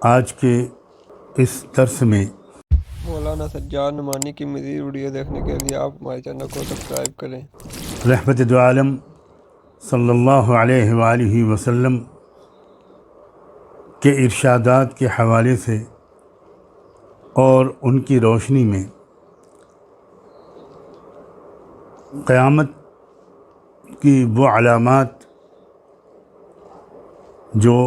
آج کے اس درس میں مولانا سجاد نعمانی کی مزید ویڈیو دیکھنے کے لیے آپ ہمارے چینل کو سبسکرائب کریں۔ رحمت دو عالم صلی اللہ علیہ وآلہ وسلم کے ارشادات کے حوالے سے اور ان کی روشنی میں قیامت کی وہ علامات جو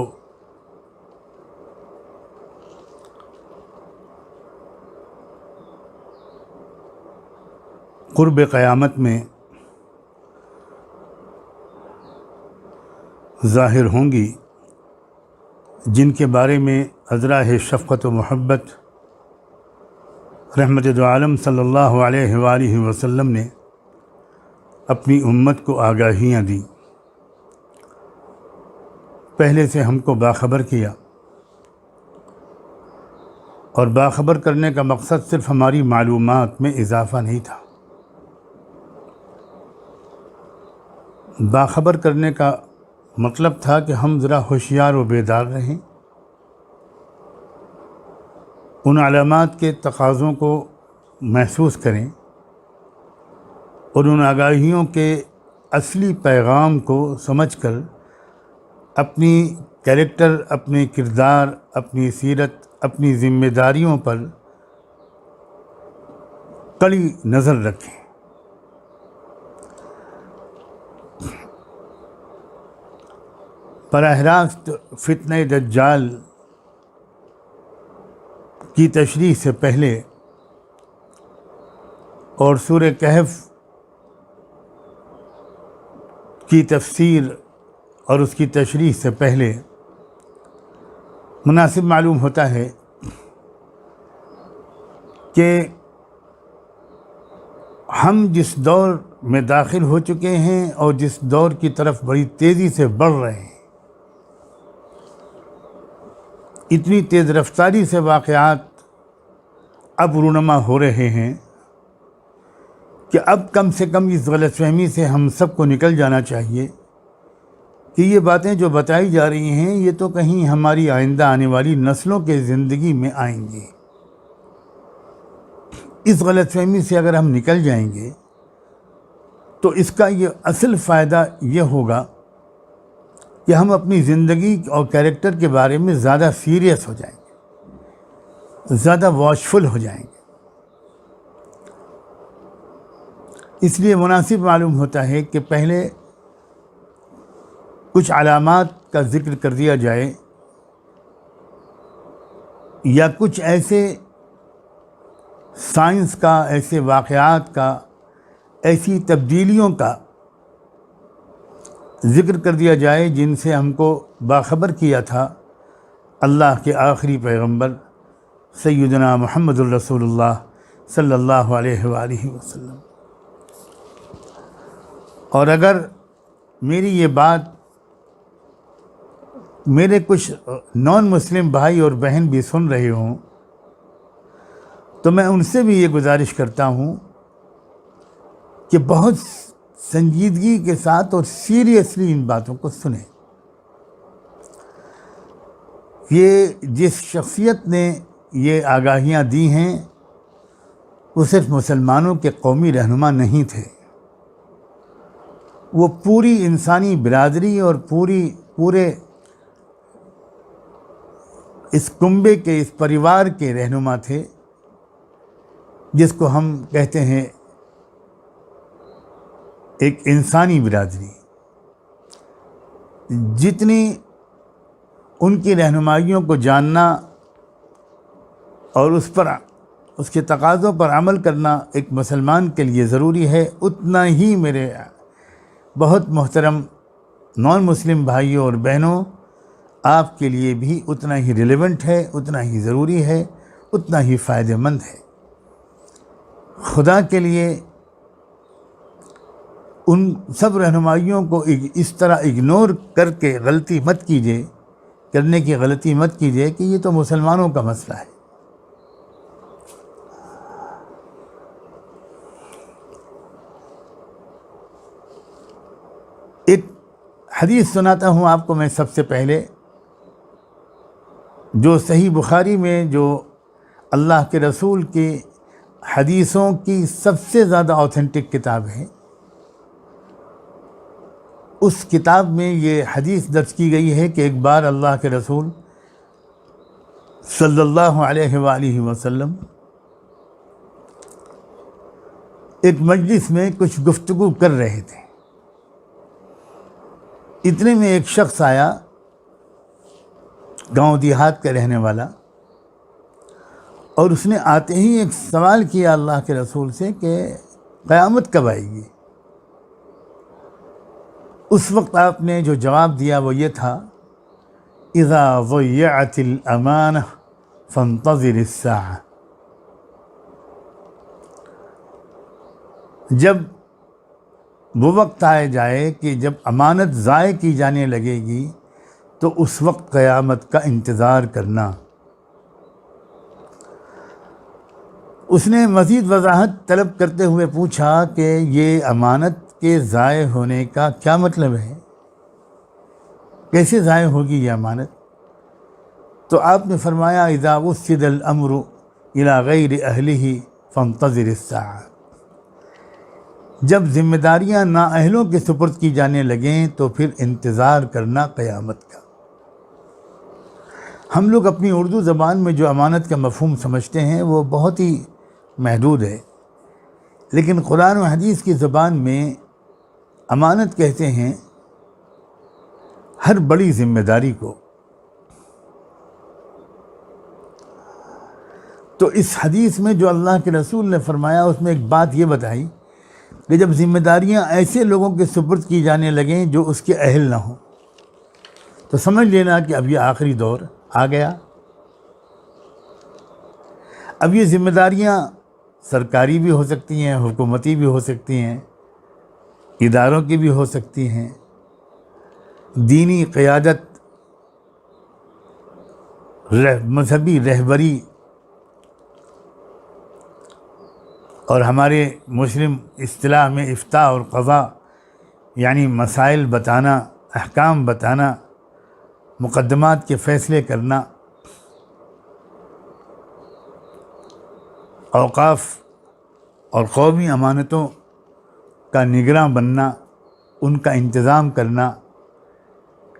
قرب قیامت میں ظاہر ہوں گی، جن کے بارے میں ازراہ شفقت و محبت رحمت دو عالم صلی اللہ علیہ وآلہ وسلم نے اپنی امت کو آگاہیاں دیں، پہلے سے ہم کو باخبر کیا، اور باخبر کرنے کا مقصد صرف ہماری معلومات میں اضافہ نہیں تھا، باخبر کرنے کا مطلب تھا کہ ہم ذرا ہوشیار و بیدار رہیں، ان علامات کے تقاضوں کو محسوس کریں اور ان آگاہیوں کے اصلی پیغام کو سمجھ کر اپنی کیریکٹر، اپنے کردار، اپنی سیرت، اپنی ذمہ داریوں پر کڑی نظر رکھیں۔ براہ راست فتنہ دجال کی تشریح سے پہلے اور سورہ کہف کی تفسیر اور اس کی تشریح سے پہلے مناسب معلوم ہوتا ہے کہ ہم جس دور میں داخل ہو چکے ہیں اور جس دور کی طرف بڑی تیزی سے بڑھ رہے ہیں، اتنی تیز رفتاری سے واقعات اب رونما ہو رہے ہیں کہ اب کم سے کم اس غلط فہمی سے ہم سب کو نکل جانا چاہیے کہ یہ باتیں جو بتائی جا رہی ہیں یہ تو کہیں ہماری آئندہ آنے والی نسلوں کے زندگی میں آئیں گی۔ اس غلط فہمی سے اگر ہم نکل جائیں گے تو اس کا یہ اصل فائدہ یہ ہوگا کہ ہم اپنی زندگی اور کیریکٹر کے بارے میں زیادہ سیریس ہو جائیں گے، زیادہ واچفل ہو جائیں گے۔ اس لیے مناسب معلوم ہوتا ہے کہ پہلے کچھ علامات کا ذکر کر دیا جائے، یا کچھ ایسے سائنس کا، ایسے واقعات کا، ایسی تبدیلیوں کا ذکر کر دیا جائے جن سے ہم کو باخبر کیا تھا اللہ کے آخری پیغمبر سیدنا محمد الرسول اللہ صلی اللہ علیہ وآلہ وسلم۔ اور اگر میری یہ بات میرے کچھ نان مسلم بھائی اور بہن بھی سن رہے ہوں تو میں ان سے بھی یہ گزارش کرتا ہوں کہ بہت سنجیدگی کے ساتھ اور سیریسلی ان باتوں کو سنیں۔ یہ جس شخصیت نے یہ آگاہیاں دی ہیں وہ صرف مسلمانوں کے قومی رہنما نہیں تھے، وہ پوری انسانی برادری اور پورے اس کنبے کے، اس پریوار کے رہنما تھے، جس کو ہم کہتے ہیں ایک انسانی برادری۔ جتنی ان کی رہنمائیوں کو جاننا اور اس کے تقاضوں پر عمل کرنا ایک مسلمان کے لیے ضروری ہے، اتنا ہی میرے بہت محترم نان مسلم بھائیوں اور بہنوں آپ کے لیے بھی اتنا ہی ریلیونٹ ہے، اتنا ہی ضروری ہے، اتنا ہی فائدہ مند ہے۔ خدا کے لیے ان سب رہنمائیوں کو اس طرح اگنور کر کے کرنے کی غلطی مت کیجیے کہ یہ تو مسلمانوں کا مسئلہ ہے۔ ایک حدیث سناتا ہوں آپ کو میں سب سے پہلے، جو صحیح بخاری میں جو اللہ کے رسول کی حدیثوں کی سب سے زیادہ اوتھینٹک کتاب ہے، اس کتاب میں یہ حدیث درج کی گئی ہے کہ ایک بار اللہ کے رسول صلی اللہ علیہ وآلہ وسلم ایک مجلس میں کچھ گفتگو کر رہے تھے۔ اتنے میں ایک شخص آیا، گاؤں دیہات کا رہنے والا، اور اس نے آتے ہی ایک سوال کیا اللہ کے رسول سے کہ قیامت کب آئے گی؟ اس وقت آپ نے جو جواب دیا وہ یہ تھا، اذا ضیعت الامانہ فانتظر الساعہ، جب وہ وقت آئے جائے کہ جب امانت ضائع کی جانے لگے گی تو اس وقت قیامت کا انتظار کرنا۔ اس نے مزید وضاحت طلب کرتے ہوئے پوچھا کہ یہ امانت کے ضائع ہونے کا کیا مطلب ہے؟ کیسے ضائع ہوگی یہ امانت؟ تو آپ نے فرمایا اذا وسد الامر الى غیر اہلہ فانتظر الساعہ، جب ذمہ داریاں نااہلوں کے سپرد کی جانے لگیں تو پھر انتظار کرنا قیامت کا۔ ہم لوگ اپنی اردو زبان میں جو امانت کا مفہوم سمجھتے ہیں وہ بہت ہی محدود ہے، لیکن قرآن و حدیث کی زبان میں امانت کہتے ہیں ہر بڑی ذمہ داری کو۔ تو اس حدیث میں جو اللہ کے رسول نے فرمایا اس میں ایک بات یہ بتائی کہ جب ذمہ داریاں ایسے لوگوں کے سپرد کی جانے لگیں جو اس کے اہل نہ ہوں تو سمجھ لینا کہ اب یہ آخری دور آ گیا۔ اب یہ ذمہ داریاں سرکاری بھی ہو سکتی ہیں، حکومتی بھی ہو سکتی ہیں، اداروں کی بھی ہو سکتی ہیں، دینی قیادت، مذہبی رہبری، اور ہمارے مسلم اصطلاح میں افتاء اور قضاء یعنی مسائل بتانا، احکام بتانا، مقدمات کے فیصلے کرنا، اوقاف اور قومی امانتوں کا نگراں بننا، ان کا انتظام کرنا،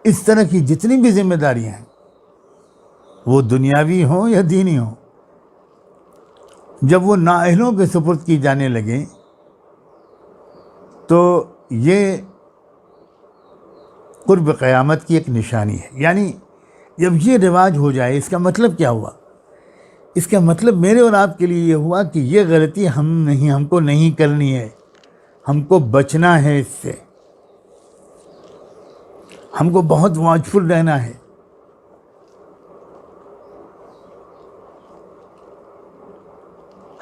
اس طرح کی جتنی بھی ذمہ داریاں ہیں وہ دنیاوی ہوں یا دینی ہوں، جب وہ نااہلوں کے سپرد کی جانے لگیں تو یہ قرب قیامت کی ایک نشانی ہے۔ یعنی جب یہ رواج ہو جائے، اس کا مطلب کیا ہوا؟ اس کا مطلب میرے اور آپ کے لیے یہ ہوا کہ یہ غلطی ہم کو نہیں کرنی ہے، ہم کو بچنا ہے، اس سے ہم کو بہت واچفل رہنا ہے۔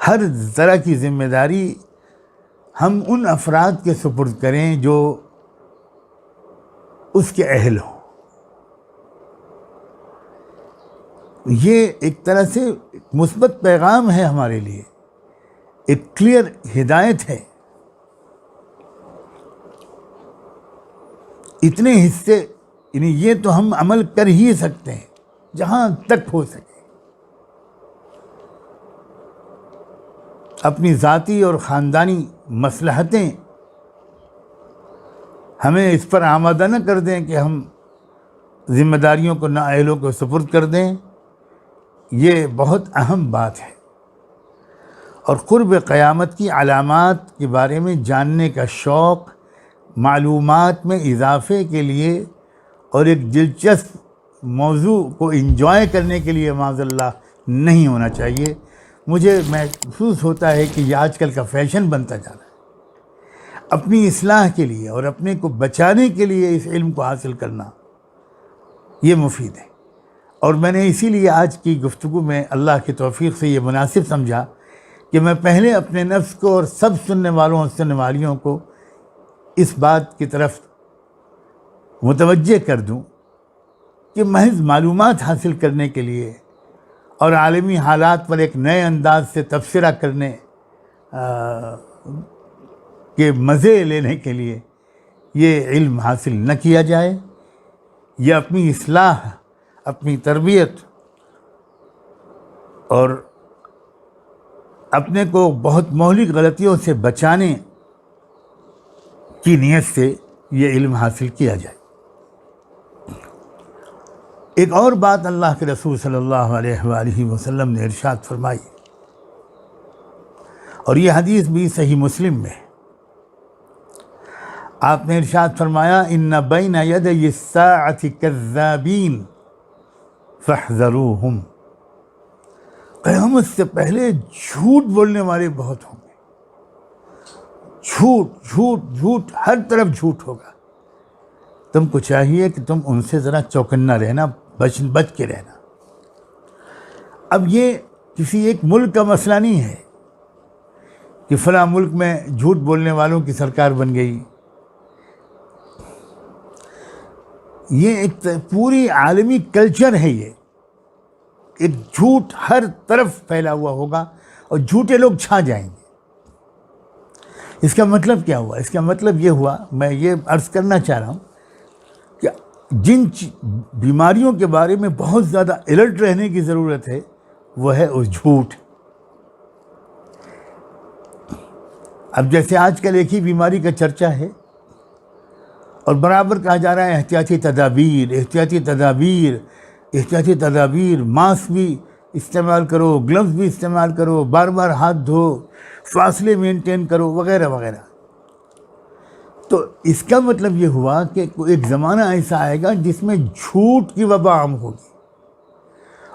ہر طرح کی ذمہ داری ہم ان افراد کے سپرد کریں جو اس کے اہل ہوں۔ یہ ایک طرح سے مثبت پیغام ہے ہمارے لیے، ایک کلیئر ہدایت ہے۔ اتنے حصے یعنی یہ تو ہم عمل کر ہی سکتے ہیں جہاں تک ہو سکے، اپنی ذاتی اور خاندانی مصلحتیں ہمیں اس پر آمادہ نہ کر دیں کہ ہم ذمہ داریوں کو نااہلوں کو سپرد کر دیں۔ یہ بہت اہم بات ہے، اور قرب قیامت کی علامات کے بارے میں جاننے کا شوق معلومات میں اضافے کے لیے اور ایک دلچسپ موضوع کو انجوائے کرنے کے لیے معاذ اللہ نہیں ہونا چاہیے۔ مجھے محسوس ہوتا ہے کہ یہ آج کل کا فیشن بنتا جا رہا ہے۔ اپنی اصلاح کے لیے اور اپنے کو بچانے کے لیے اس علم کو حاصل کرنا یہ مفید ہے، اور میں نے اسی لیے آج کی گفتگو میں اللہ کی توفیق سے یہ مناسب سمجھا کہ میں پہلے اپنے نفس کو اور سب سننے والوں اور سننے والیوں کو اس بات کی طرف متوجہ کر دوں کہ محض معلومات حاصل کرنے کے لیے اور عالمی حالات پر ایک نئے انداز سے تبصرہ کرنے کے مزے لینے کے لیے یہ علم حاصل نہ کیا جائے۔ یہ اپنی اصلاح، اپنی تربیت اور اپنے کو بہت مہلک غلطیوں سے بچانے کی نیت سے یہ علم حاصل کیا جائے۔ ایک اور بات اللہ کے رسول صلی اللہ علیہ وآلہ وسلم نے ارشاد فرمائی، اور یہ حدیث بھی صحیح مسلم میں ہے۔ آپ نے ارشاد فرمایا ان بین یدی الساعۃ کذابین فاحذروہم، قیامت سے پہلے جھوٹ بولنے والے بہت ہوں گے، جھوٹ جھوٹ جھوٹ، ہر طرف جھوٹ ہوگا۔ تم کو چاہیے کہ تم ان سے ذرا چوکنا رہنا، بچ کے رہنا۔ اب یہ کسی ایک ملک کا مسئلہ نہیں ہے کہ فلاں ملک میں جھوٹ بولنے والوں کی سرکار بن گئی، یہ ایک پوری عالمی کلچر ہے۔ یہ ایک جھوٹ ہر طرف پھیلا ہوا ہوگا اور جھوٹے لوگ چھا جائیں گے۔ اس کا مطلب کیا ہوا؟ اس کا مطلب یہ ہوا، میں یہ عرض کرنا چاہ رہا ہوں کہ جن بیماریوں کے بارے میں بہت زیادہ الرٹ رہنے کی ضرورت ہے وہ ہے اس جھوٹ۔ اب جیسے آج کل ایک ہی بیماری کا چرچہ ہے اور برابر کہا جا رہا ہے احتیاطی تدابیر، احتیاطی تدابیر، احتیاطی تدابیر، ماسک بھی استعمال کرو، گلوز بھی استعمال کرو، بار بار ہاتھ دھو، فاصلے مینٹین کرو، وغیرہ وغیرہ۔ تو اس کا مطلب یہ ہوا کہ ایک زمانہ ایسا آئے گا جس میں جھوٹ کی وبا عام ہوگی،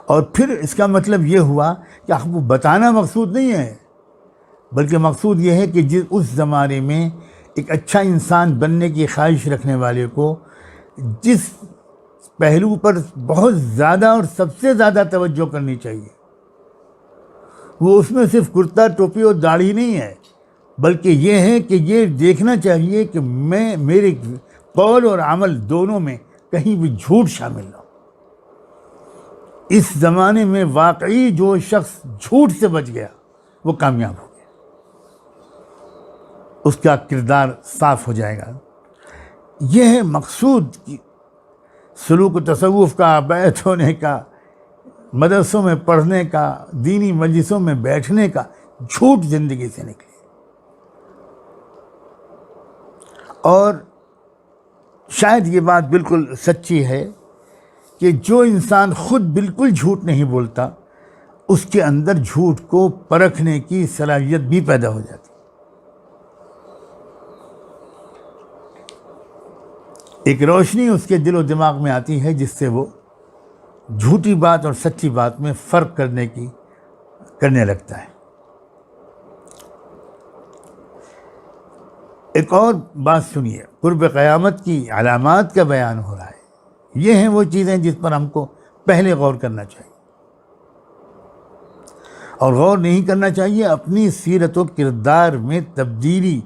اور پھر اس کا مطلب یہ ہوا کہ آپ کو بتانا مقصود نہیں ہے، بلکہ مقصود یہ ہے کہ اس زمانے میں ایک اچھا انسان بننے کی خواہش رکھنے والے کو جس پہلو پر بہت زیادہ اور سب سے زیادہ توجہ کرنی چاہیے، وہ اس میں صرف کرتا ٹوپی اور داڑھی نہیں ہے، بلکہ یہ ہے کہ یہ دیکھنا چاہیے کہ میرے قول اور عمل دونوں میں کہیں بھی جھوٹ شامل نہ ہو۔ اس زمانے میں واقعی جو شخص جھوٹ سے بچ گیا وہ کامیاب ہو گیا، اس کا کردار صاف ہو جائے گا۔ یہ ہے مقصود کی سلوک و تصوف کا، بیعت ہونے کا، مدرسوں میں پڑھنے کا، دینی مجلسوں میں بیٹھنے کا، جھوٹ زندگی سے نکلے۔ اور شاید یہ بات بالکل سچی ہے کہ جو انسان خود بالکل جھوٹ نہیں بولتا، اس کے اندر جھوٹ کو پرکھنے کی صلاحیت بھی پیدا ہو جاتی۔ ایک روشنی اس کے دل و دماغ میں آتی ہے جس سے وہ جھوٹی بات اور سچی بات میں فرق کرنے لگتا ہے۔ ایک اور بات سنیے، قرب قیامت کی علامات کا بیان ہو رہا ہے۔ یہ ہیں وہ چیزیں جس پر ہم کو پہلے غور کرنا چاہیے، اور غور نہیں کرنا چاہیے، اپنی سیرت و کردار میں تبدیلی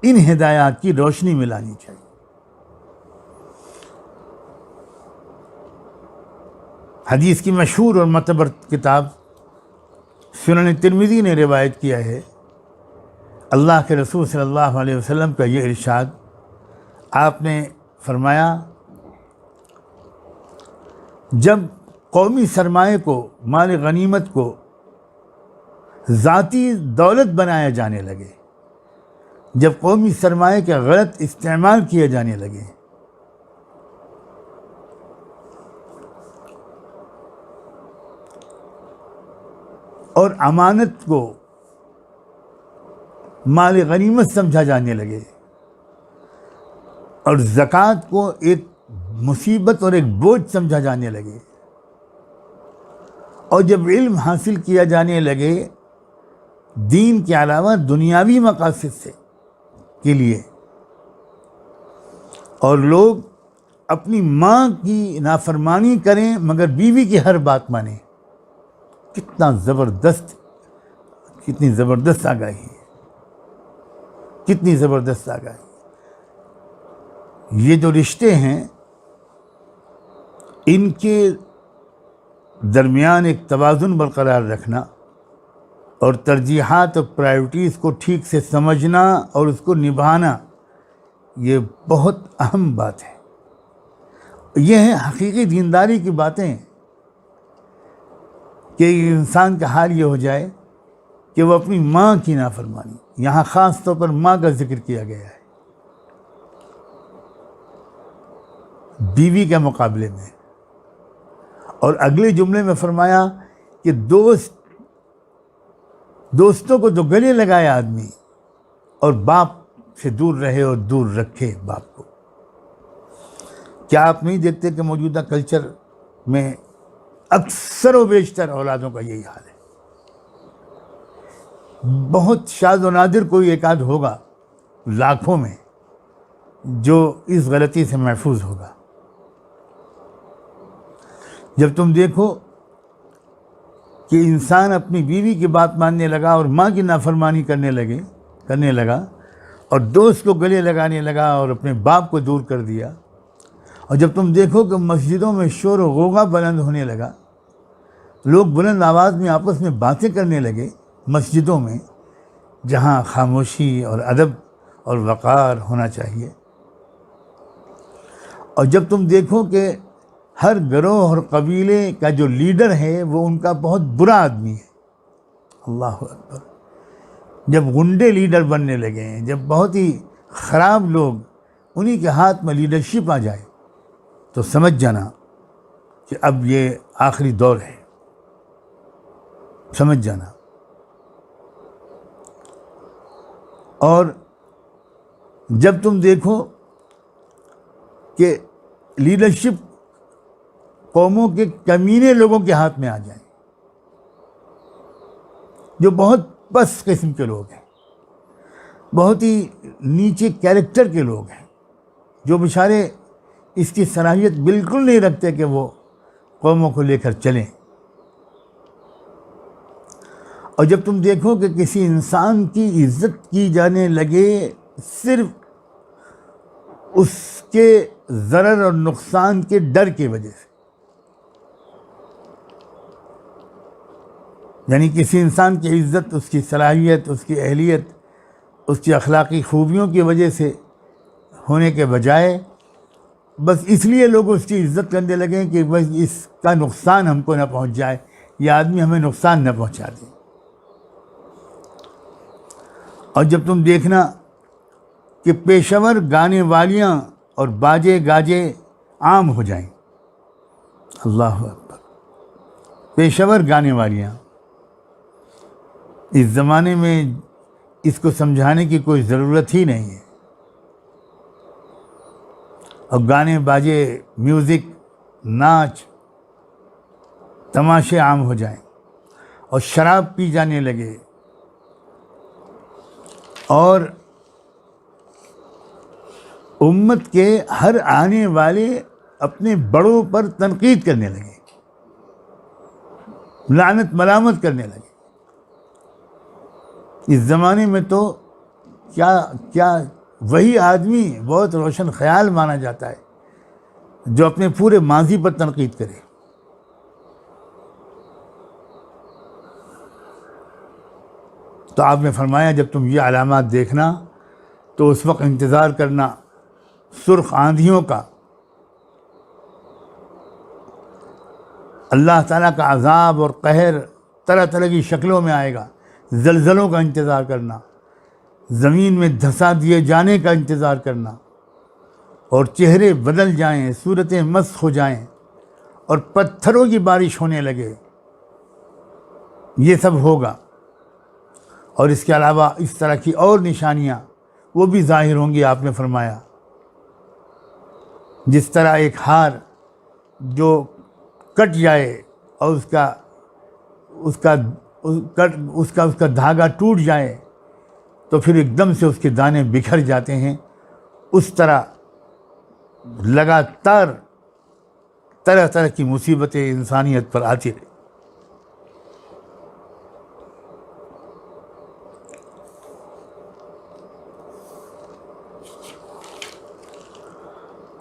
ان ہدایات کی روشنی میں لانی چاہیے۔ حدیث کی مشہور اور معتبر کتاب سنن ترمذی نے روایت کیا ہے، اللہ کے رسول صلی اللہ علیہ وسلم کا یہ ارشاد، آپ نے فرمایا جب قومی سرمایہ کو، مال غنیمت کو ذاتی دولت بنایا جانے لگے، جب قومی سرمایہ کا غلط استعمال کیے جانے لگے، اور امانت کو مال غنیمت سمجھا جانے لگے، اور زکوٰۃ کو ایک مصیبت اور ایک بوجھ سمجھا جانے لگے، اور جب علم حاصل کیا جانے لگے دین کے علاوہ دنیاوی مقاصد کے لیے، اور لوگ اپنی ماں کی نافرمانی کریں مگر بیوی کی ہر بات مانیں، کتنی زبردست آگاہی ہے، کتنی زبردست آگاہی۔ یہ جو رشتے ہیں ان کے درمیان ایک توازن برقرار رکھنا اور ترجیحات اور پرائیورٹیز کو ٹھیک سے سمجھنا اور اس کو نبھانا، یہ بہت اہم بات ہے۔ یہ ہیں حقیقی دینداری کی باتیں کہ انسان کا حال یہ ہو جائے کہ وہ اپنی ماں کی نافرمانی، یہاں خاص طور پر ماں کا ذکر کیا گیا ہے، بیوی کے مقابلے میں، اور اگلے جملے میں فرمایا کہ دوستوں کو تو گلے لگائے آدمی، اور باپ سے دور رہے اور دور رکھے باپ کو۔ کیا آپ نہیں دیکھتے کہ موجودہ کلچر میں اکثر و بیشتر اولادوں کا یہی حال ہے؟ بہت شاذ و نادر کوئی ایک آدھ ہوگا لاکھوں میں جو اس غلطی سے محفوظ ہوگا۔ جب تم دیکھو کہ انسان اپنی بیوی کی بات ماننے لگا اور ماں کی نافرمانی کرنے لگا اور دوست کو گلے لگانے لگا اور اپنے باپ کو دور کر دیا، اور جب تم دیکھو کہ مسجدوں میں شور و غوغا بلند ہونے لگا، لوگ بلند آواز میں آپس میں باتیں کرنے لگے مسجدوں میں، جہاں خاموشی اور ادب اور وقار ہونا چاہیے، اور جب تم دیکھو کہ ہر گروہ اور قبیلے کا جو لیڈر ہے وہ ان کا بہت برا آدمی ہے، اللہ اکبر، جب غنڈے لیڈر بننے لگے ہیں، جب بہت ہی خراب لوگ انہی کے ہاتھ میں لیڈرشپ آ جائے، تو سمجھ جانا کہ اب یہ آخری دور ہے، سمجھ جانا۔ اور جب تم دیکھو کہ لیڈرشپ قوموں کے کمینے لوگوں کے ہاتھ میں آ جائیں، جو بہت پست قسم کے لوگ ہیں، بہت ہی نیچے کیریکٹر کے لوگ ہیں، جو بیچارے اس کی صلاحیت بالکل نہیں رکھتے کہ وہ قوموں کو لے کر چلیں، اور جب تم دیکھو کہ کسی انسان کی عزت کی جانے لگے صرف اس کے ضرر اور نقصان کے ڈر کی وجہ سے، یعنی کسی انسان کی عزت اس کی صلاحیت، اس کی اہلیت، اس کی اخلاقی خوبیوں کی وجہ سے ہونے کے بجائے بس اس لیے لوگ اس کی عزت کرنے لگیں کہ بس اس کا نقصان ہم کو نہ پہنچ جائے، یہ آدمی ہمیں نقصان نہ پہنچا دے۔ اور جب تم دیکھنا کہ پیشور گانے والیاں اور باجے گاجے عام ہو جائیں، اللہ اکبر، پیشور گانے والیاں، اس زمانے میں اس کو سمجھانے کی کوئی ضرورت ہی نہیں ہے، اور گانے باجے، میوزک، ناچ، تماشے عام ہو جائیں، اور شراب پی جانے لگے، اور امت کے ہر آنے والے اپنے بڑوں پر تنقید کرنے لگے، لعنت ملامت کرنے لگے۔ اس زمانے میں تو کیا وہی آدمی بہت روشن خیال مانا جاتا ہے جو اپنے پورے ماضی پر تنقید کرے۔ تو آپ نے فرمایا جب تم یہ علامات دیکھنا تو اس وقت انتظار کرنا سرخ آندھیوں کا، اللہ تعالیٰ کا عذاب اور قہر طرح طرح کی شکلوں میں آئے گا، زلزلوں کا انتظار کرنا، زمین میں دھسا دیے جانے کا انتظار کرنا، اور چہرے بدل جائیں، صورتیں مسخ ہو جائیں، اور پتھروں کی بارش ہونے لگے، یہ سب ہوگا۔ اور اس کے علاوہ اس طرح کی اور نشانیاں وہ بھی ظاہر ہوں گی۔ آپ نے فرمایا جس طرح ایک ہار جو کٹ جائے اور اس کا دھاگا ٹوٹ جائے تو پھر ایک دم سے اس کے دانے بکھر جاتے ہیں، اس طرح لگاتار طرح طرح کی مصیبتیں انسانیت پر آتی رہی۔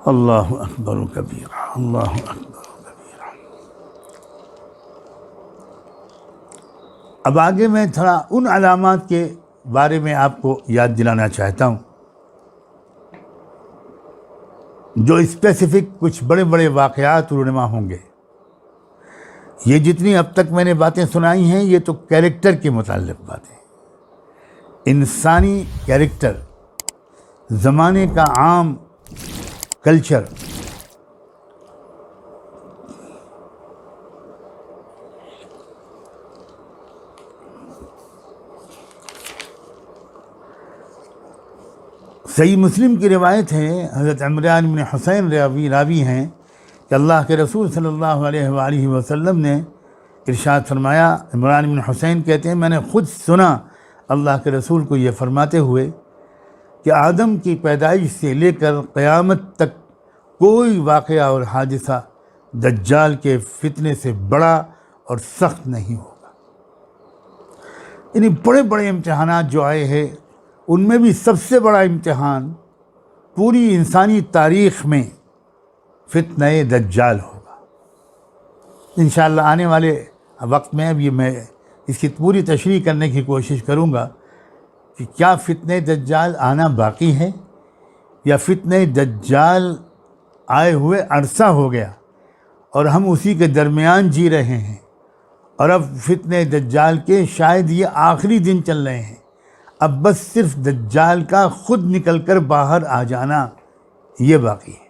اللہ اکبر و کبیرہ، اللہ اکبر و کبیرہ۔ اب آگے میں تھوڑا ان علامات کے بارے میں آپ کو یاد دلانا چاہتا ہوں جو اسپیسیفک کچھ بڑے بڑے واقعات رونما ہوں گے، یہ جتنی اب تک میں نے باتیں سنائی ہیں یہ تو کیریکٹر کے متعلق باتیں، انسانی کیریکٹر، زمانے کا عام کلچر، صحیح مسلم کی روایت ہے، حضرت عمران بن حسین راوی ہیں کہ اللہ کے رسول صلی اللہ علیہ وآلہ وسلم نے ارشاد فرمایا، عمران بن حسین کہتے ہیں میں نے خود سنا اللہ کے رسول کو یہ فرماتے ہوئے کہ آدم کی پیدائش سے لے کر قیامت تک کوئی واقعہ اور حادثہ دجال کے فتنے سے بڑا اور سخت نہیں ہوگا۔ یعنی بڑے بڑے امتحانات جو آئے ہیں ان میں بھی سب سے بڑا امتحان پوری انسانی تاریخ میں فتنہ دجال ہوگا۔ انشاءاللہ آنے والے وقت میں اب یہ میں اس کی پوری تشریح کرنے کی کوشش کروں گا کہ کیا فتنہ دجال آنا باقی ہے یا فتنہ دجال آئے ہوئے عرصہ ہو گیا اور ہم اسی کے درمیان جی رہے ہیں، اور اب فتنہ دجال کے شاید یہ آخری دن چل رہے ہیں، اب بس صرف دجال کا خود نکل کر باہر آ جانا یہ باقی ہے،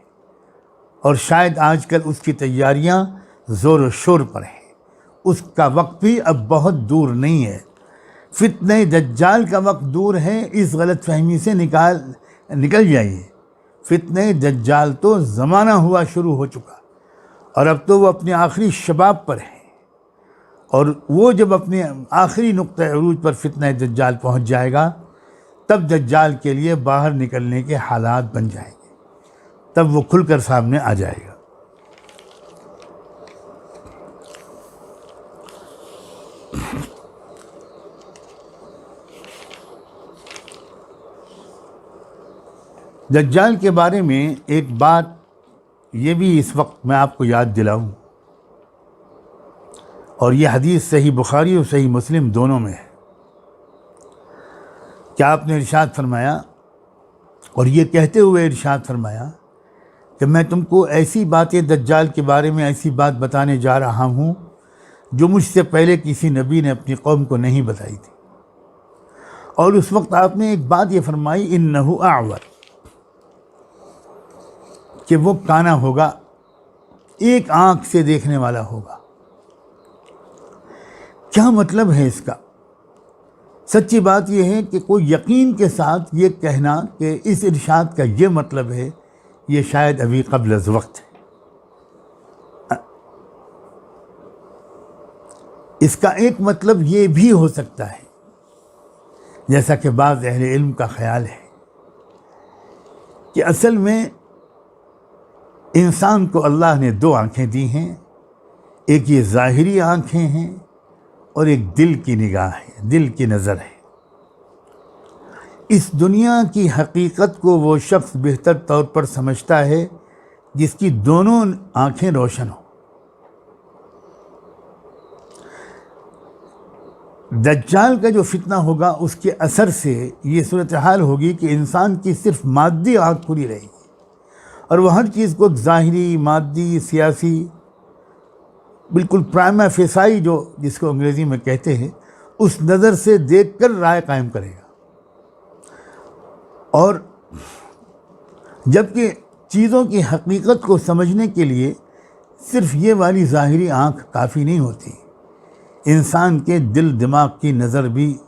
اور شاید آج کل اس کی تیاریاں زور و شور پر ہیں۔ اس کا وقت بھی اب بہت دور نہیں ہے، فتنہ دجال کا وقت دور ہے، اس غلط فہمی سے نکل جائیے۔ فتنہ دجال تو زمانہ ہوا شروع ہو چکا، اور اب تو وہ اپنے آخری شباب پر ہے، اور وہ جب اپنے آخری نقطہ عروج پر فتنہ دجال پہنچ جائے گا تب دجال کے لیے باہر نکلنے کے حالات بن جائیں گے، تب وہ کھل کر سامنے آ جائے گا۔ دجال کے بارے میں ایک بات یہ بھی اس وقت میں آپ کو یاد دلاؤں، اور یہ حدیث صحیح بخاری اور صحیح مسلم دونوں میں ہے کہ آپ نے ارشاد فرمایا، اور یہ کہتے ہوئے ارشاد فرمایا کہ میں تم کو ایسی باتیں دجال کے بارے میں ایسی بات بتانے جا رہا ہوں جو مجھ سے پہلے کسی نبی نے اپنی قوم کو نہیں بتائی تھی۔ اور اس وقت آپ نے ایک بات یہ فرمائی، انہ اعور، کہ وہ کانا ہوگا، ایک آنکھ سے دیکھنے والا ہوگا۔ کیا مطلب ہے اس کا؟ سچی بات یہ ہے کہ کوئی یقین کے ساتھ یہ کہنا کہ اس ارشاد کا یہ مطلب ہے، یہ شاید ابھی قبل از وقت ہے۔ اس کا ایک مطلب یہ بھی ہو سکتا ہے، جیسا کہ بعض اہل علم کا خیال ہے، کہ اصل میں انسان کو اللہ نے دو آنکھیں دی ہیں، ایک یہ ظاہری آنکھیں ہیں اور ایک دل کی نگاہ ہے، دل کی نظر ہے۔ اس دنیا کی حقیقت کو وہ شخص بہتر طور پر سمجھتا ہے جس کی دونوں آنکھیں روشن ہوں۔ دجال کا جو فتنہ ہوگا اس کے اثر سے یہ صورتحال ہوگی کہ انسان کی صرف مادی آنکھ کھلی رہے گی، اور وہ ہر چیز کو ظاہری، مادی، سیاسی، بالکل پرائما فیسائی جو جس کو انگریزی میں کہتے ہیں، اس نظر سے دیکھ کر رائے قائم کرے گا۔ اور جبکہ چیزوں کی حقیقت کو سمجھنے کے لیے صرف یہ والی ظاہری آنکھ کافی نہیں ہوتی، انسان کے دل دماغ کی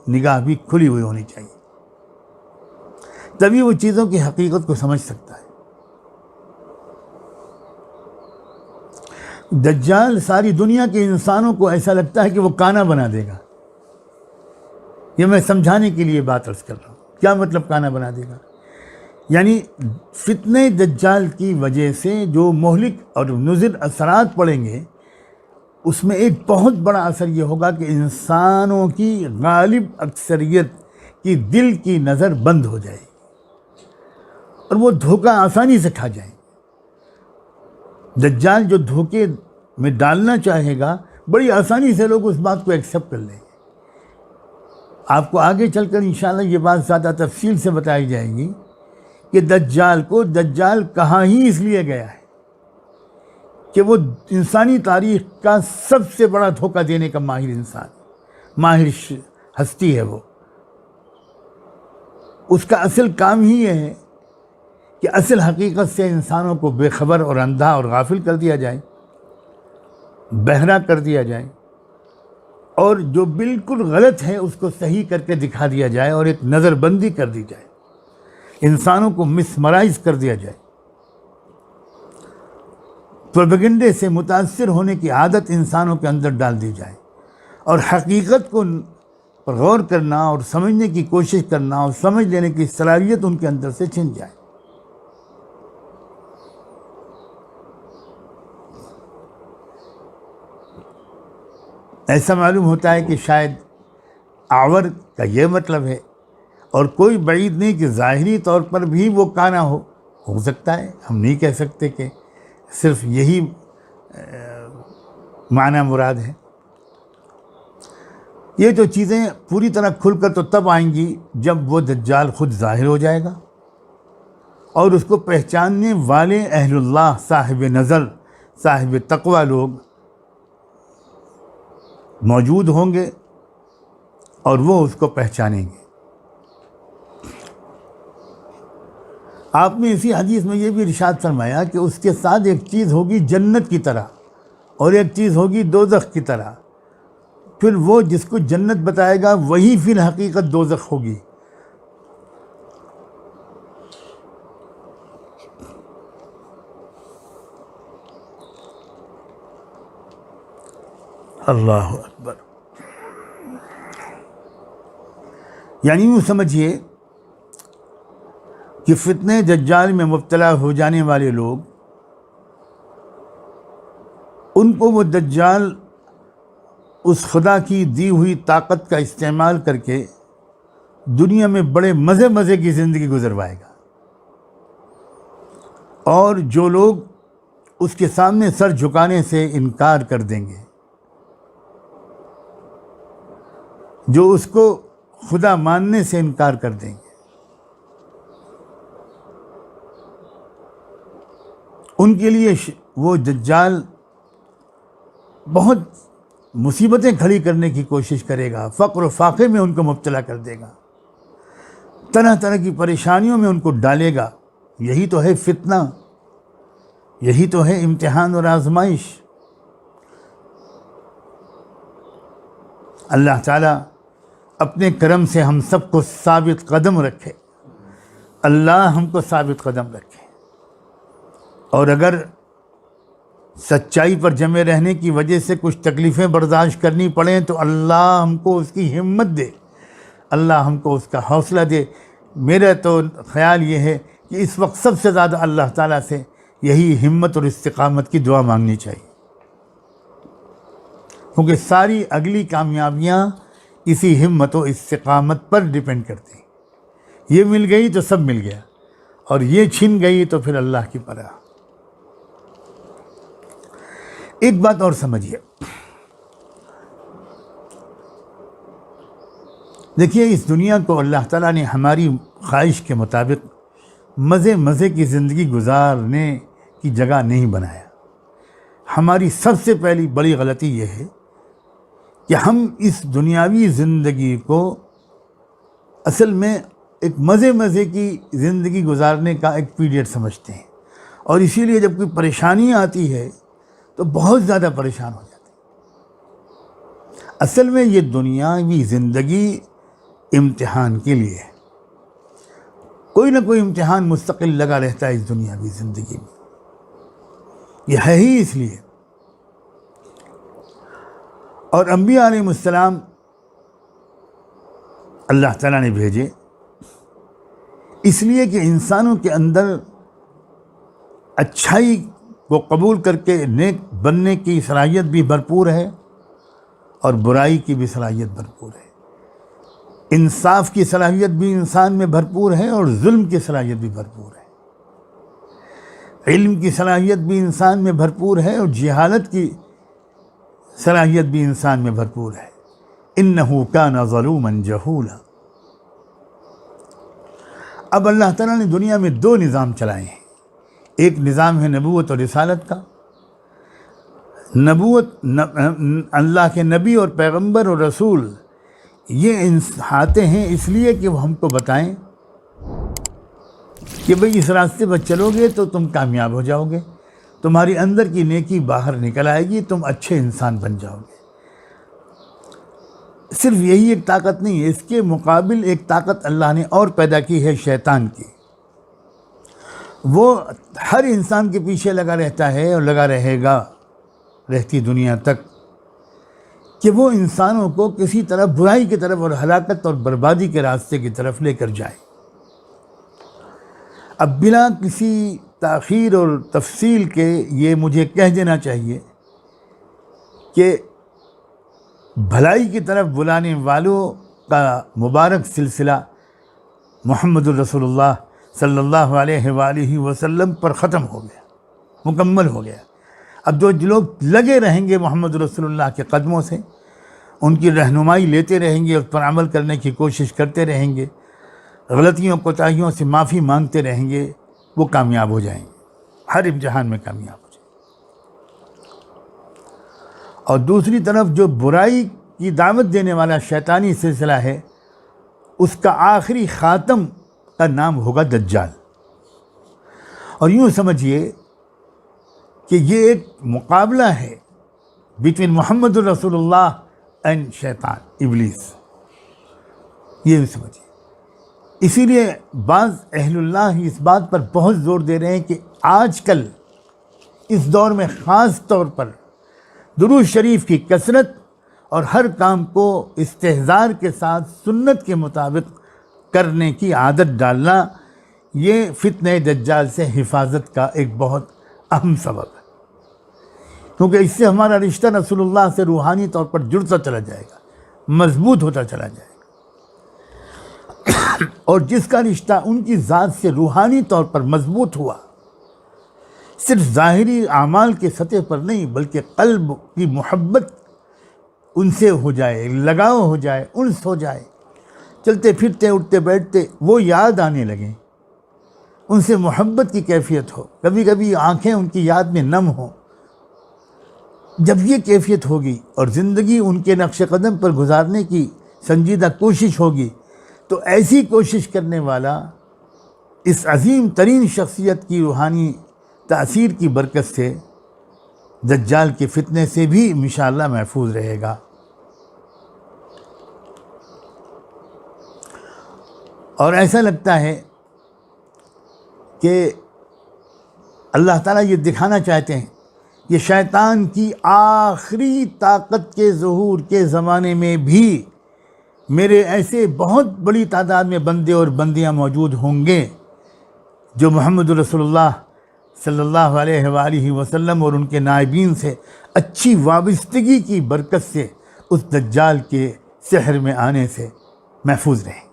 نگاہ بھی کھلی ہوئی ہونی چاہیے، تبھی وہ چیزوں کی حقیقت کو سمجھ سکتا ہے۔ دجال ساری دنیا کے انسانوں کو ایسا لگتا ہے کہ وہ کانا بنا دے گا۔ یہ میں سمجھانے کے لیے بات عرض کر رہا ہوں، کیا مطلب کانا بنا دے گا؟ یعنی فتنہ دجال کی وجہ سے جو مہلک اور مضر اثرات پڑیں گے، اس میں ایک بہت بڑا اثر یہ ہوگا کہ انسانوں کی غالب اکثریت کی دل کی نظر بند ہو جائے گی، اور وہ دھوکہ آسانی سے کھا جائیں گے۔ دجال جو دھوکے میں ڈالنا چاہے گا، بڑی آسانی سے لوگ اس بات کو ایکسیپٹ کر لیں گے۔ آپ کو آگے چل کر انشاءاللہ یہ بات زیادہ تفصیل سے بتائی جائے گی کہ دجال کو دجال کہا ہی اس لیے گیا ہے کہ وہ انسانی تاریخ کا سب سے بڑا دھوکہ دینے کا ماہر انسان، ماہر ہستی ہے وہ۔ اس کا اصل کام ہی یہ ہے کہ اصل حقیقت سے انسانوں کو بے خبر اور اندھا اور غافل کر دیا جائے، بہرا کر دیا جائے، اور جو بالکل غلط ہے اس کو صحیح کر کے دکھا دیا جائے، اور ایک نظر بندی کر دی جائے، انسانوں کو مسمرائز کر دیا جائے، پروپیگنڈے سے متاثر ہونے کی عادت انسانوں کے اندر ڈال دی جائے، اور حقیقت کو پر غور کرنا اور سمجھنے کی کوشش کرنا اور سمجھ لینے کی صلاحیت ان کے اندر سے چھن جائے۔ ایسا معلوم ہوتا ہے کہ شاید اعور کا یہ مطلب ہے، اور کوئی بعید نہیں کہ ظاہری طور پر بھی وہ کانا ہو سکتا ہے، ہم نہیں کہہ سکتے کہ صرف یہی معنی مراد ہے۔ یہ تو چیزیں پوری طرح کھل کر تو تب آئیں گی جب وہ دجال خود ظاہر ہو جائے گا، اور اس کو پہچاننے والے اہل اللہ، صاحب نظر، صاحب تقوی لوگ موجود ہوں گے، اور وہ اس کو پہچانیں گے۔ آپ نے اسی حدیث میں یہ بھی ارشاد فرمایا کہ اس کے ساتھ ایک چیز ہوگی جنت کی طرح، اور ایک چیز ہوگی دوزخ کی طرح۔ پھر وہ جس کو جنت بتائے گا وہی پھر حقیقت دوزخ ہوگی۔ اللہ اکبر۔ یعنی یوں سمجھیے کہ فتنہ دجال میں مبتلا ہو جانے والے لوگ، ان کو وہ دجال اس خدا کی دی ہوئی طاقت کا استعمال کر کے دنیا میں بڑے مزے کی زندگی گزروائے گا، اور جو لوگ اس کے سامنے سر جھکانے سے انکار کر دیں گے، جو اس کو خدا ماننے سے انکار کر دیں گے، ان کے لیے وہ دجال بہت مصیبتیں کھڑی کرنے کی کوشش کرے گا، فقر و فاقے میں ان کو مبتلا کر دے گا، طرح طرح کی پریشانیوں میں ان کو ڈالے گا۔ یہی تو ہے فتنہ، یہی تو ہے امتحان اور آزمائش۔ اللہ تعالیٰ اپنے کرم سے ہم سب کو ثابت قدم رکھے، اللہ ہم کو ثابت قدم رکھے، اور اگر سچائی پر جمے رہنے کی وجہ سے کچھ تکلیفیں برداشت کرنی پڑیں تو اللہ ہم کو اس کی ہمت دے، اللہ ہم کو اس کا حوصلہ دے۔ میرا تو خیال یہ ہے کہ اس وقت سب سے زیادہ اللہ تعالیٰ سے یہی ہمت اور استقامت کی دعا مانگنی چاہیے، کیونکہ ساری اگلی کامیابیاں اسی ہمت و استقامت پر ڈیپینڈ کرتی ہیں۔ یہ مل گئی تو سب مل گیا، اور یہ چھن گئی تو پھر اللہ کی پناہ۔ ایک بات اور سمجھیے، دیکھیے اس دنیا کو اللہ تعالیٰ نے ہماری خواہش کے مطابق مزے کی زندگی گزارنے کی جگہ نہیں بنایا۔ ہماری سب سے پہلی بڑی غلطی یہ ہے کہ ہم اس دنیاوی زندگی کو اصل میں ایک مزے کی زندگی گزارنے کا ایک پیریڈ سمجھتے ہیں، اور اسی لیے جب کوئی پریشانی آتی ہے تو بہت زیادہ پریشان ہو جاتے ہیں۔ اصل میں یہ دنیاوی زندگی امتحان کے لیے ہے، کوئی نہ کوئی امتحان مستقل لگا رہتا ہے اس دنیاوی زندگی میں، یہ ہے ہی اس لیے۔ اور انبیاء علیہ السلام اللہ تعالیٰ نے بھیجے اس لیے کہ انسانوں کے اندر اچھائی کو قبول کر کے نیک بننے کی صلاحیت بھی بھرپور ہے، اور برائی کی بھی صلاحیت بھرپور ہے۔ انصاف کی صلاحیت بھی انسان میں بھرپور ہے، اور ظلم کی صلاحیت بھی بھرپور ہے۔ علم کی صلاحیت بھی انسان میں بھرپور ہے، اور جہالت کی صلاحیت بھی انسان میں بھرپور ہے۔ انہ کان ظلوما جہولا۔ اب اللہ تعالیٰ نے دنیا میں دو نظام چلائے ہیں، ایک نظام ہے نبوت اور رسالت کا، نبوت اللہ کے نبی اور پیغمبر اور رسول یہ آتے ہیں اس لیے کہ وہ ہم کو بتائیں کہ بھئی اس راستے پر چلو گے تو تم کامیاب ہو جاؤ گے، تمہاری اندر کی نیکی باہر نکل آئے گی، تم اچھے انسان بن جاؤ گے۔ صرف یہی ایک طاقت نہیں ہے، اس کے مقابل ایک طاقت اللہ نے اور پیدا کی ہے، شیطان کی۔ وہ ہر انسان کے پیچھے لگا رہتا ہے اور لگا رہے گا رہتی دنیا تک، کہ وہ انسانوں کو کسی طرح برائی کی طرف اور ہلاکت اور بربادی کے راستے کی طرف لے کر جائے۔ اب بلا کسی تاخیر اور تفصیل کے یہ مجھے کہہ دینا چاہیے کہ بھلائی کی طرف بلانے والوں کا مبارک سلسلہ محمد الرسول اللہ صلی اللہ علیہ وآلہ وسلم پر ختم ہو گیا، مکمل ہو گیا۔ اب جو لوگ لگے رہیں گے محمد رسول اللہ کے قدموں سے، ان کی رہنمائی لیتے رہیں گے، اس پر عمل کرنے کی کوشش کرتے رہیں گے، غلطیوں کوتاہیوں سے معافی مانگتے رہیں گے، وہ کامیاب ہو جائیں گے، ہر امتحان میں کامیاب ہو جائیں گے۔ اور دوسری طرف جو برائی کی دعوت دینے والا شیطانی سلسلہ ہے، اس کا آخری خاتم کا نام ہوگا دجال۔ اور یوں سمجھیے کہ یہ ایک مقابلہ ہے بٹوین محمد الرسول اللہ اینڈ شیطان، ابلیس، یہ سمجھیے۔ اسی لیے بعض اہل اللہ اس بات پر بہت زور دے رہے ہیں کہ آج کل اس دور میں خاص طور پر درود شریف کی کثرت اور ہر کام کو استحضار کے ساتھ سنت کے مطابق کرنے کی عادت ڈالنا، یہ فتنہ دجال سے حفاظت کا ایک بہت اہم سبب ہے، کیونکہ اس سے ہمارا رشتہ رسول اللہ سے روحانی طور پر جڑتا چلا جائے گا، مضبوط ہوتا چلا جائے گا۔ اور جس کا رشتہ ان کی ذات سے روحانی طور پر مضبوط ہوا، صرف ظاہری اعمال کے سطح پر نہیں بلکہ قلب کی محبت ان سے ہو جائے، لگاؤ ہو جائے، انس ہو جائے، چلتے پھرتے اٹھتے بیٹھتے وہ یاد آنے لگیں، ان سے محبت کی کیفیت ہو، کبھی کبھی آنکھیں ان کی یاد میں نم ہوں، جب یہ کیفیت ہوگی اور زندگی ان کے نقش قدم پر گزارنے کی سنجیدہ کوشش ہوگی، تو ایسی کوشش کرنے والا اس عظیم ترین شخصیت کی روحانی تاثیر کی برکت سے دجال کے فتنے سے بھی انشاءاللہ محفوظ رہے گا۔ اور ایسا لگتا ہے کہ اللہ تعالیٰ یہ دکھانا چاہتے ہیں کہ شیطان کی آخری طاقت کے ظہور کے زمانے میں بھی میرے ایسے بہت بڑی تعداد میں بندے اور بندیاں موجود ہوں گے جو محمد رسول اللہ صلی اللہ علیہ وآلہ وسلم اور ان کے نائبین سے اچھی وابستگی کی برکت سے اس دجال کے سحر میں آنے سے محفوظ رہیں۔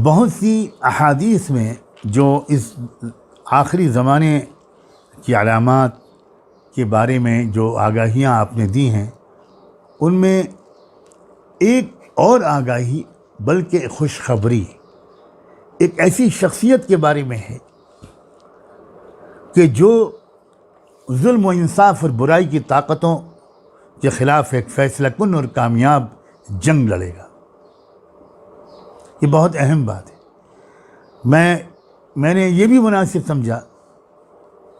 بہت سی احادیث میں جو اس آخری زمانے کی علامات کے بارے میں جو آگاہیاں آپ نے دی ہیں، ان میں ایک اور آگاہی بلکہ خوشخبری ایک ایسی شخصیت کے بارے میں ہے کہ جو ظلم و انصاف اور برائی کی طاقتوں کے خلاف ایک فیصلہ کن اور کامیاب جنگ لڑے گا۔ یہ بہت اہم بات ہے۔ میں نے یہ بھی مناسب سمجھا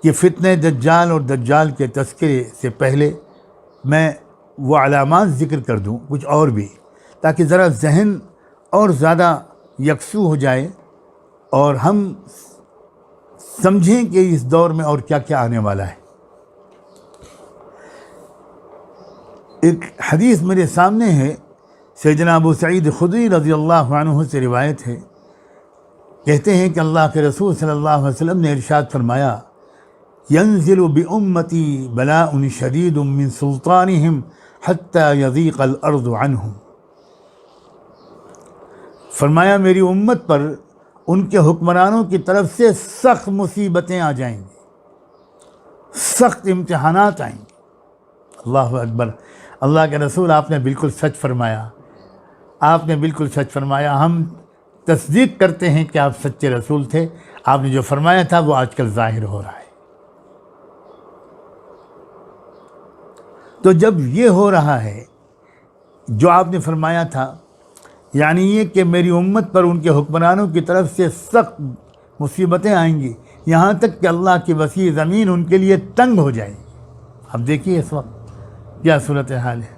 کہ فتنہ دجال اور دجال کے تذکرے سے پہلے میں وہ علامات ذکر کر دوں کچھ اور بھی، تاکہ ذرا ذہن اور زیادہ یکسو ہو جائے اور ہم سمجھیں کہ اس دور میں اور کیا کیا آنے والا ہے۔ ایک حدیث میرے سامنے ہے، سیدنا ابو سعید خدری رضی اللہ عنہ سے روایت ہے، کہتے ہیں کہ اللہ کے رسول صلی اللہ علیہ وسلم نے ارشاد فرمایا، ينزل بأمتی بلاء شدید من سلطانہم حتی یضیق الارض عنہم۔ فرمایا میری امت پر ان کے حکمرانوں کی طرف سے سخت مصیبتیں آ جائیں گی، سخت امتحانات آئیں گے۔ اللہ اکبر۔ اللہ کے رسول آپ نے بالکل سچ فرمایا، آپ نے بالکل سچ فرمایا، ہم تصدیق کرتے ہیں کہ آپ سچے رسول تھے، آپ نے جو فرمایا تھا وہ آج کل ظاہر ہو رہا ہے۔ تو جب یہ ہو رہا ہے جو آپ نے فرمایا تھا، یعنی یہ کہ میری امت پر ان کے حکمرانوں کی طرف سے سخت مصیبتیں آئیں گی، یہاں تک کہ اللہ کی وسیع زمین ان کے لیے تنگ ہو جائے۔ اب دیکھیے اس وقت کیا صورتحال ہے۔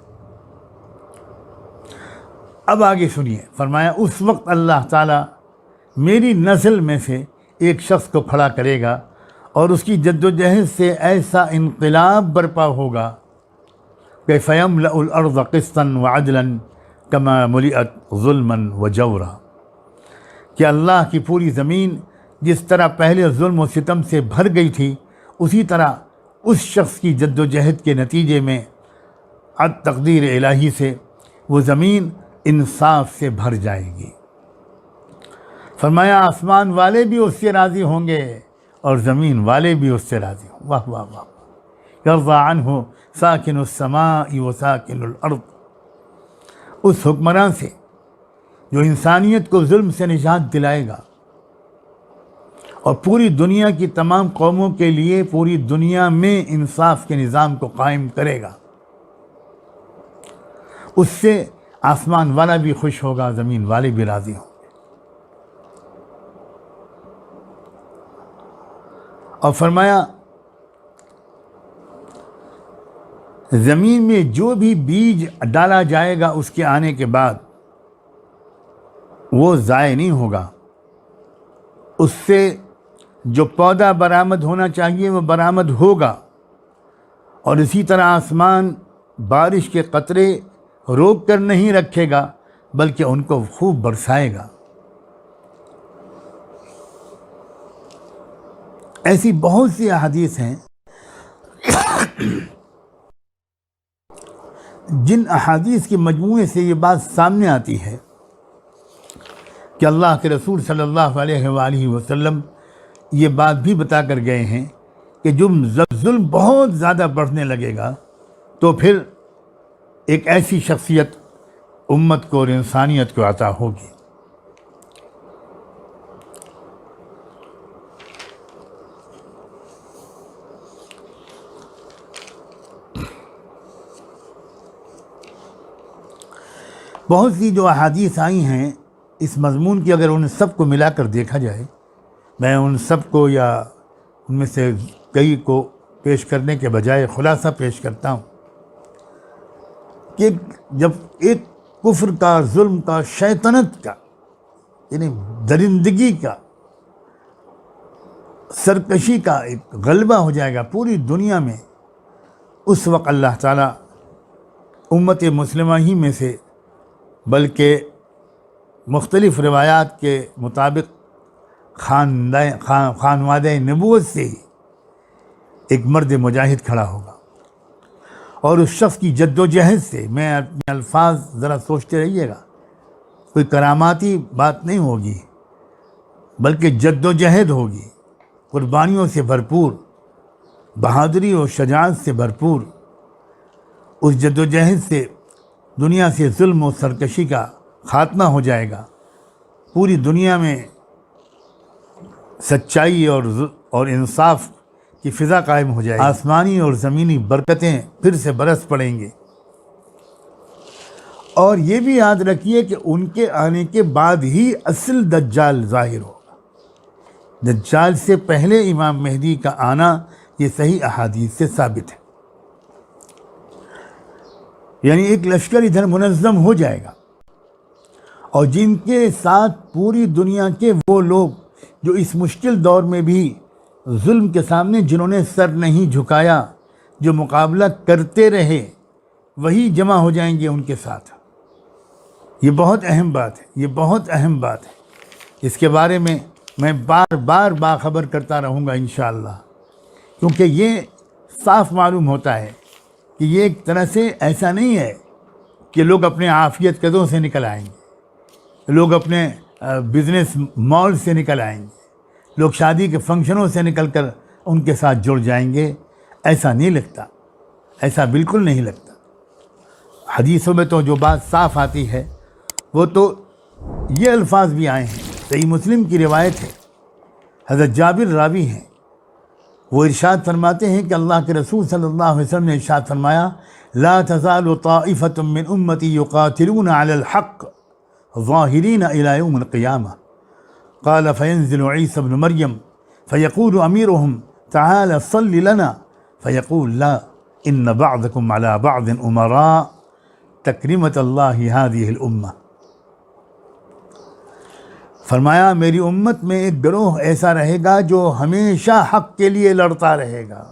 اب آگے سنیے، فرمایا اس وقت اللہ تعالیٰ میری نسل میں سے ایک شخص کو کھڑا کرے گا اور اس کی جد و جہد سے ایسا انقلاب برپا ہوگا کہ فَيَمْلَأُ الْأَرْضَ قِسْطًا وَعَدْلًا كَمَا مُلِئَتْ ظُلْمًا وَجَوْرًا، کہ اللہ کی پوری زمین جس طرح پہلے ظلم و ستم سے بھر گئی تھی، اسی طرح اس شخص کی جد و جہد کے نتیجے میں تقدیر الہی سے وہ زمین انصاف سے بھر جائے گی۔ فرمایا آسمان والے بھی اس سے راضی ہوں گے اور زمین والے بھی اس سے راضی ہوں۔ واہ واہ واہ، یرضی عنہ ساکن السماء و ساکن الارض، اس حکمراں سے جو انسانیت کو ظلم سے نجات دلائے گا اور پوری دنیا کی تمام قوموں کے لیے پوری دنیا میں انصاف کے نظام کو قائم کرے گا، اس سے آسمان والا بھی خوش ہوگا، زمین والے بھی راضی ہوں گے۔ اور فرمایا زمین میں جو بھی بیج ڈالا جائے گا اس کے آنے کے بعد وہ ضائع نہیں ہوگا، اس سے جو پودا برآمد ہونا چاہیے وہ برآمد ہوگا، اور اسی طرح آسمان بارش کے قطرے روک کر نہیں رکھے گا بلکہ ان کو خوب برسائے گا۔ ایسی بہت سی احادیث ہیں جن احادیث کے مجموعے سے یہ بات سامنے آتی ہے کہ اللہ کے رسول صلی اللہ علیہ وآلہ وسلم یہ بات بھی بتا کر گئے ہیں کہ جب ظلم بہت زیادہ بڑھنے لگے گا تو پھر ایک ایسی شخصیت امت کو اور انسانیت کو عطا ہوگی۔ بہت سی جو احادیث آئی ہیں اس مضمون کی، اگر ان سب کو ملا کر دیکھا جائے، میں ان سب کو یا ان میں سے کئی کو پیش کرنے کے بجائے خلاصہ پیش کرتا ہوں کہ جب ایک کفر کا، ظلم کا، شیطنت کا، یعنی درندگی کا، سرکشی کا ایک غلبہ ہو جائے گا پوری دنیا میں، اس وقت اللہ تعالیٰ امت مسلمہ ہی میں سے، بلکہ مختلف روایات کے مطابق خانوادہ نبوت سے ہی ایک مرد مجاہد کھڑا ہوگا، اور اس شخص کی جد و جہد سے، میں اپنے الفاظ ذرا سوچتے رہیے گا، کوئی کراماتی بات نہیں ہوگی بلکہ جد و جہد ہوگی، قربانیوں سے بھرپور، بہادری اور شجاعت سے بھرپور۔ اس جد و جہد سے دنیا سے ظلم و سرکشی کا خاتمہ ہو جائے گا، پوری دنیا میں سچائی اور انصاف کی فضا قائم ہو جائے گی، آسمانی اور زمینی برکتیں پھر سے برس پڑیں گے۔ اور یہ بھی یاد رکھیے کہ ان کے آنے کے بعد ہی اصل دجال ظاہر ہوگا، دجال سے پہلے امام مہدی کا آنا یہ صحیح احادیث سے ثابت ہے۔ یعنی ایک لشکر ادھر منظم ہو جائے گا، اور جن کے ساتھ پوری دنیا کے وہ لوگ جو اس مشکل دور میں بھی ظلم کے سامنے جنہوں نے سر نہیں جھکایا، جو مقابلہ کرتے رہے، وہی جمع ہو جائیں گے ان کے ساتھ۔ یہ بہت اہم بات ہے، یہ بہت اہم بات ہے، اس کے بارے میں بار بار باخبر کرتا رہوں گا انشاءاللہ، کیونکہ یہ صاف معلوم ہوتا ہے کہ یہ ایک طرح سے ایسا نہیں ہے کہ لوگ اپنے عافیت قدوں سے نکل آئیں گے، لوگ اپنے بزنس مال سے نکل آئیں گے، لوگ شادی کے فنکشنوں سے نکل کر ان کے ساتھ جڑ جائیں گے، ایسا نہیں لگتا، ایسا بالکل نہیں لگتا۔ حدیثوں میں تو جو بات صاف آتی ہے وہ تو یہ الفاظ بھی آئے ہیں، صحیح مسلم کی روایت ہے، حضرت جابر راوی ہیں، وہ ارشاد فرماتے ہیں کہ اللہ کے رسول صلی اللہ علیہ وسلم نے ارشاد فرمایا لا تزال طائفة من امتی یقاتلون علی الحق ظاہرین الی یوم القیامہ قال فینزل عیسی بن مریم فیقول امیرهم تعال صل لنا فیقول لا ان بعضکم علی بعض امراء تکرمت اللہ هذه الامہ۔ فرمایا میری امت میں ایک گروہ ایسا رہے گا جو ہمیشہ حق کے لیے لڑتا رہے گا،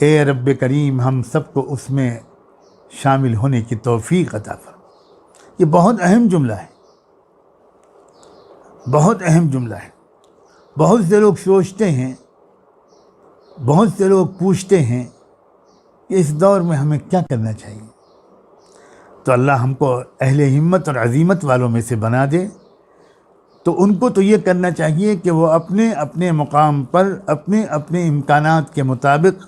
اے رب کریم ہم سب کو اس میں شامل ہونے کی توفیق عطا فرما۔ یہ بہت اہم جملہ ہے، بہت اہم جملہ ہے۔ بہت سے لوگ سوچتے ہیں، بہت سے لوگ پوچھتے ہیں کہ اس دور میں ہمیں کیا کرنا چاہیے، تو اللہ ہم کو اہل ہمت اور عزیمت والوں میں سے بنا دے۔ تو ان کو تو یہ کرنا چاہیے کہ وہ اپنے اپنے مقام پر اپنے اپنے امکانات کے مطابق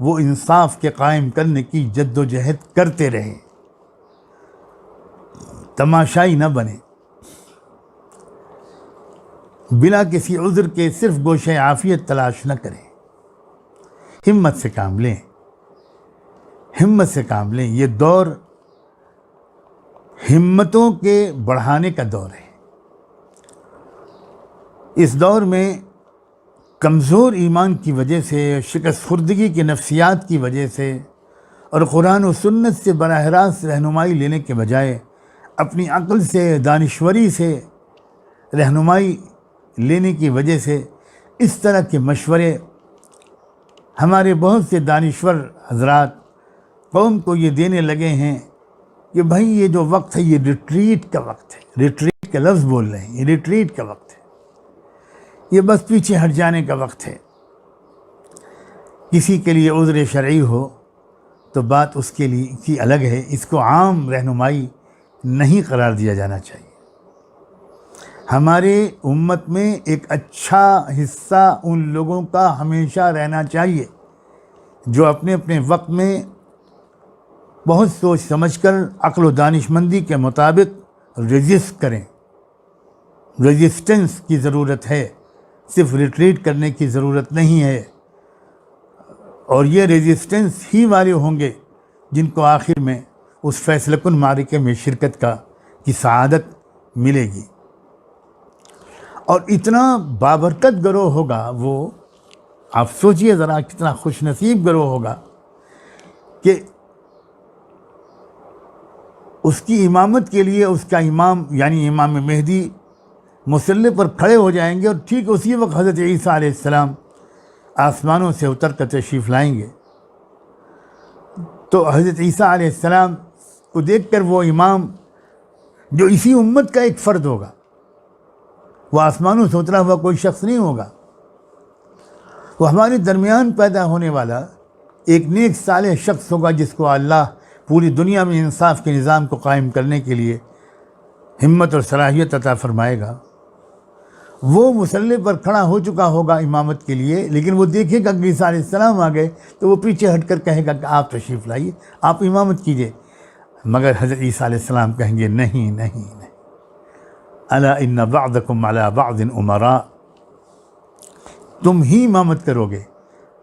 وہ انصاف کے قائم کرنے کی جد و جہد کرتے رہیں، تماشائی نہ بنے، بلا کسی عذر کے صرف گوشہ عافیت تلاش نہ کریں، ہمت سے کام لیں، ہمت سے کام لیں۔ یہ دور ہمتوں کے بڑھانے کا دور ہے۔ اس دور میں کمزور ایمان کی وجہ سے، شکست خوردگی کی نفسیات کی وجہ سے اور قرآن و سنت سے براہ راست رہنمائی لینے کے بجائے اپنی عقل سے، دانشوری سے رہنمائی لینے کی وجہ سے اس طرح کے مشورے ہمارے بہت سے دانشور حضرات قوم کو یہ دینے لگے ہیں کہ بھائی یہ جو وقت ہے یہ ریٹریٹ کا وقت ہے۔ ریٹریٹ کا لفظ بول رہے ہیں، یہ ریٹریٹ کا وقت ہے، یہ بس پیچھے ہٹ جانے کا وقت ہے۔ کسی کے لیے عذر شرعی ہو تو بات اس کے لیے کی الگ ہے، اس کو عام رہنمائی نہیں قرار دیا جانا چاہیے۔ ہمارے امت میں ایک اچھا حصہ ان لوگوں کا ہمیشہ رہنا چاہیے جو اپنے اپنے وقت میں بہت سوچ سمجھ کر عقل و دانش مندی کے مطابق ریزسٹ کریں۔ ریزسٹنس کی ضرورت ہے، صرف ریٹریٹ کرنے کی ضرورت نہیں ہے، اور یہ ریزسٹنس ہی والے ہوں گے جن کو آخر میں اس فیصلہ کن معرکے میں شرکت کی سعادت ملے گی۔ اور اتنا بابرکت گروہ ہوگا وہ، آپ سوچئے ذرا کتنا خوش نصیب گروہ ہوگا کہ اس کی امامت کے لیے اس کا امام یعنی امام مہدی مصلی پر کھڑے ہو جائیں گے، اور ٹھیک اسی وقت حضرت عیسیٰ علیہ السلام آسمانوں سے اتر کر تشریف لائیں گے۔ تو حضرت عیسیٰ علیہ السلام کو دیکھ کر وہ امام جو اسی امت کا ایک فرد ہوگا، وہ آسمانوں سے اترا ہوا کوئی شخص نہیں ہوگا، وہ ہمارے درمیان پیدا ہونے والا ایک نیک صالح شخص ہوگا جس کو اللہ پوری دنیا میں انصاف کے نظام کو قائم کرنے کے لیے ہمت اور صلاحیت عطا فرمائے گا۔ وہ مصلی پر کھڑا ہو چکا ہوگا امامت کے لیے، لیکن وہ دیکھے گا کہ عیسیٰ علیہ السلام آ گئے تو وہ پیچھے ہٹ کر کہے گا کہ آپ تشریف لائیے، آپ امامت کیجئے، مگر حضرت عیسیٰ علیہ السلام کہیں گے نہیں نہیں نہیں، الا ان بعضکم علی بعض امراء، تم ہی امامت کرو گے،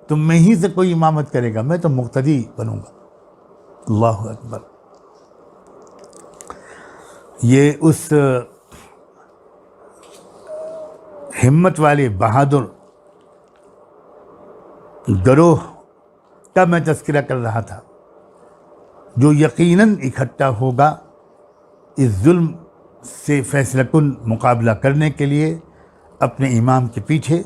تم میں ہی سے کوئی امامت کرے گا، میں تو مقتدی بنوں گا۔ اللہ اکبر۔ یہ اس ہمت والے بہادر گروہ کا میں تذکرہ کر رہا تھا جو یقیناً اکٹھا ہوگا اس ظلم سے فیصلہ کن مقابلہ کرنے کے لیے اپنے امام کے پیچھے،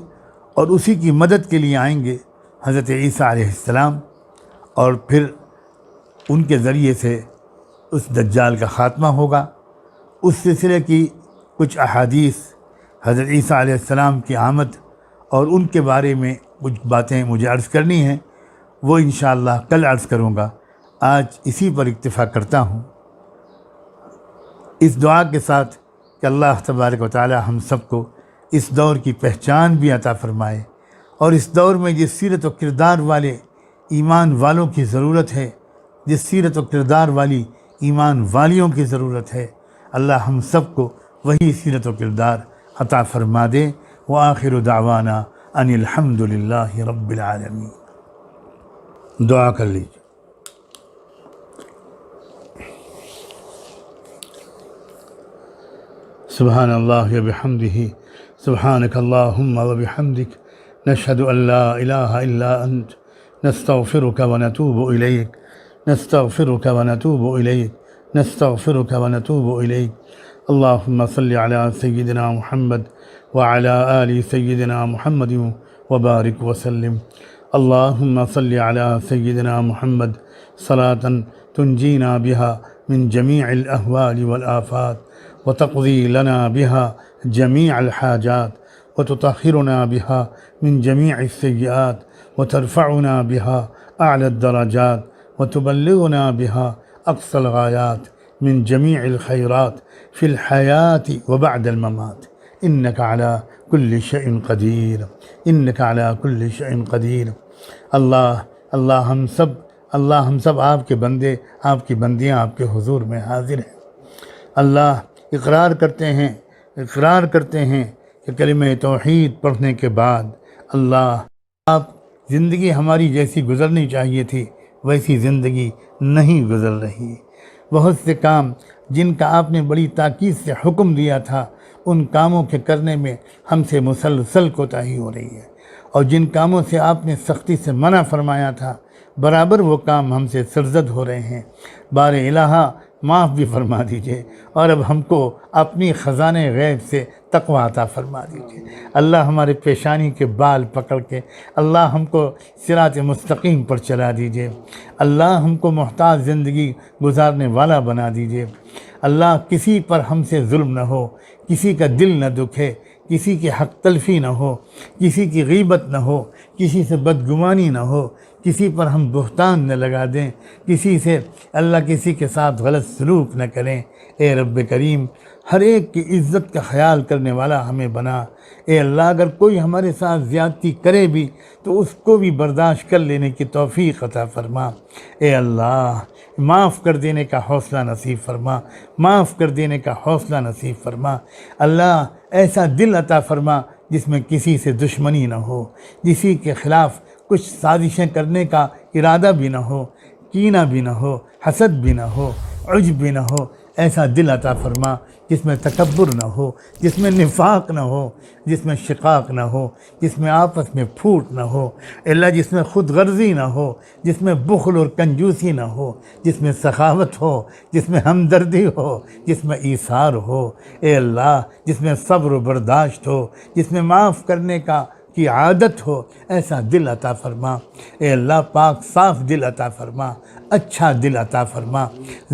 اور اسی کی مدد کے لیے آئیں گے حضرت عیسیٰ علیہ السلام، اور پھر ان کے ذریعے سے اس دجال کا خاتمہ ہوگا۔ اس سلسلے کی کچھ احادیث حضرت عیسیٰ علیہ السلام کی آمد اور ان کے بارے میں کچھ باتیں مجھے عرض کرنی ہیں، وہ انشاءاللہ کل عرض کروں گا۔ آج اسی پر اکتفا کرتا ہوں، اس دعا کے ساتھ کہ اللہ تبارک و تعالی ہم سب کو اس دور کی پہچان بھی عطا فرمائے، اور اس دور میں جس سیرت و کردار والے ایمان والوں کی ضرورت ہے جس سیرت و کردار والی ایمان والیوں کی ضرورت ہے، اللہ ہم سب کو وہی سیرت و کردار عطا فرما دے۔ وآخر دعوانا ان الحمد للہ رب العالمین۔ دعا کر لیجیے۔ سبحان اللہ وبحمدہ، سبحانک اللہم وبحمدک، نشہد ان لا الہ الا انت، نستغفرک ونتوب الیک، نستغفرک ونتوب الیک، نستغفرک ونتوب الیک۔ اللہم صلی علی سیدنا محمد وعلی آل سیدنا محمد وبارک وسلم۔ اللہم صلی علی سیدنا محمد صلاة تنجینا بها من جمیع الاہوال والآفات وتقضی لنا بها جمیع الحاجات وتطہرنا بها من جمیع السیئات وترفعنا بها اعلی الدرجات وتبلغنا بها اقصى الغایات من جمیع الخیرات فی الحیاة وبعد الممات، انک علی کل شیء قدیر، انک علی کل شیء قدیر۔ اللہ ہم سب آپ کے بندے، آپ کی بندیاں آپ کے حضور میں حاضر ہیں۔ اللہ اقرار کرتے ہیں کہ کلمہ توحید پڑھنے کے بعد اللہ آپ زندگی ہماری جیسی گزرنی چاہیے تھی ویسی زندگی نہیں گزر رہی۔ بہت سے کام جن کا آپ نے بڑی تاکید سے حکم دیا تھا، ان کاموں کے کرنے میں ہم سے مسلسل کوتاہی ہو رہی ہے، اور جن کاموں سے آپ نے سختی سے منع فرمایا تھا برابر وہ کام ہم سے سرزد ہو رہے ہیں۔ بار الہٰ معاف بھی فرما دیجئے، اور اب ہم کو اپنی خزانہ غیب سے تقوی عطا فرما دیجئے۔ اللہ ہمارے پیشانی کے بال پکڑ کے اللہ ہم کو صراط مستقیم پر چلا دیجئے۔ اللہ ہم کو محتاج زندگی گزارنے والا بنا دیجئے۔ اللہ کسی پر ہم سے ظلم نہ ہو، کسی کا دل نہ دکھے، کسی کی حق تلفی نہ ہو، کسی کی غیبت نہ ہو، کسی سے بدگمانی نہ ہو، کسی پر ہم بہتان نہ لگا دیں، کسی کے ساتھ غلط سلوک نہ کریں۔ اے رب کریم، ہر ایک کی عزت کا خیال کرنے والا ہمیں بنا۔ اے اللہ، اگر کوئی ہمارے ساتھ زیادتی کرے بھی تو اس کو بھی برداشت کر لینے کی توفیق عطا فرما۔ اے اللہ، معاف کر دینے کا حوصلہ نصیب فرما، معاف کر دینے کا حوصلہ نصیب فرما۔ اللہ، ایسا دل عطا فرما جس میں کسی سے دشمنی نہ ہو، کسی کے خلاف کچھ سازشیں کرنے کا ارادہ بھی نہ ہو، کینہ بھی نہ ہو، حسد بھی نہ ہو، عجب بھی نہ ہو۔ ایسا دل عطا فرما جس میں تکبر نہ ہو، جس میں نفاق نہ ہو، جس میں شقاق نہ ہو، جس میں آپس میں پھوٹ نہ ہو۔ اللہ، جس میں خود غرضی نہ ہو، جس میں بخل اور کنجوسی نہ ہو، جس میں سخاوت ہو، جس میں ہمدردی ہو، جس میں ایثار ہو۔ اے اللہ، جس میں صبر و برداشت ہو، جس میں معاف کرنے کی عادت ہو، ایسا دل عطا فرما۔ اے اللہ پاک، صاف دل عطا فرما، اچھا دل عطا فرما،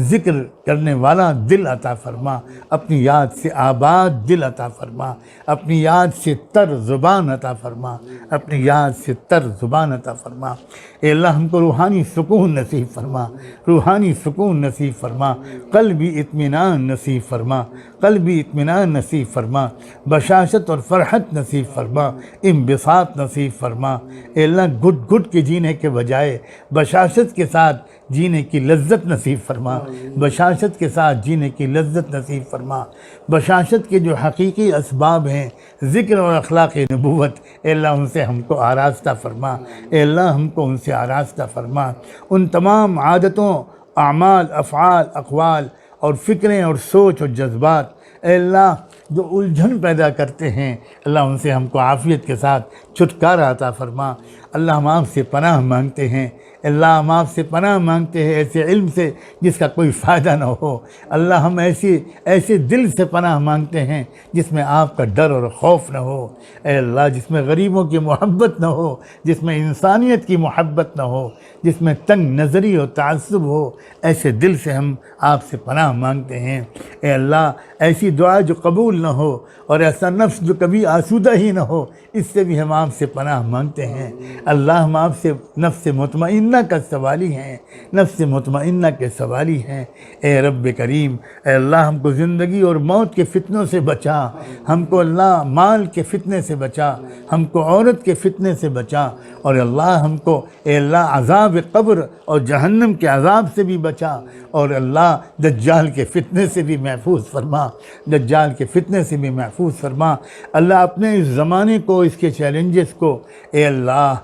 ذکر کرنے والا دل عطا فرما، اپنی یاد سے آباد دل عطا فرما، اپنی یاد سے تر زبان عطا فرما، اپنی یاد سے تر زبان عطا فرما۔ اے اللہ، ہم کو روحانی سکون نصیب فرما، روحانی سکون نصیب فرما، قلبی اطمینان نصیب فرما، قلبی اطمینان نصیب فرما، بشاشت اور فرحت نصیب فرما، انبساط نصیب فرما۔ اے اللہ، گھٹ گھٹ کے جینے کے بجائے بشاشت کے ساتھ جینے کی لذت نصیب فرما، بشاشت کے ساتھ جینے کی لذت نصیب فرما۔ بشاشت کے جو حقیقی اسباب ہیں، ذکر اور اخلاق نبوت، اے اللہ ان سے ہم کو آراستہ فرما، اے اللہ ہم کو ان سے آراستہ فرما۔ ان تمام عادتوں، اعمال، افعال، اقوال اور فکریں اور سوچ اور جذبات، اے اللہ جو الجھن پیدا کرتے ہیں، اللہ ان سے ہم کو عافیت کے ساتھ چھٹکارا عطا فرما۔ اللہ، ہم آپ سے پناہ مانگتے ہیں، اللہ ہم آپ سے پناہ مانگتے ہیں ایسے علم سے جس کا کوئی فائدہ نہ ہو۔ اللہ، ہم ایسے دل سے پناہ مانگتے ہیں جس میں آپ کا ڈر اور خوف نہ ہو۔ اے اللہ، جس میں غریبوں کی محبت نہ ہو، جس میں انسانیت کی محبت نہ ہو، جس میں تنگ نظری اور تعصب ہو، ایسے دل سے ہم آپ سے پناہ مانگتے ہیں۔ اے اللہ، ایسی دعا جو قبول نہ ہو اور ایسا نفس جو کبھی آسودہ ہی نہ ہو، اس سے بھی ہم آپ سے پناہ مانگتے ہیں۔ اللہ ہم آپ سے نفس مطمئنہ کا سوالی ہیں، نفس مطمئنہ کے سوالی ہیں۔ اے رب کریم، اے اللہ ہم کو زندگی اور موت کے فتنوں سے بچا، ہم کو اللہ مال کے فتنے سے بچا، ہم کو عورت کے فتنے سے بچا، اور اللہ ہم کو اے اللہ عذاب قبر اور جہنم کے عذاب سے بھی بچا، اور اللہ دجال کے فتنے سے بھی محفوظ فرما، دجال کے فتنے سے بھی محفوظ فرما۔ اللہ اپنے اس زمانے کو، اس کے چیلنجز کو اے اللہ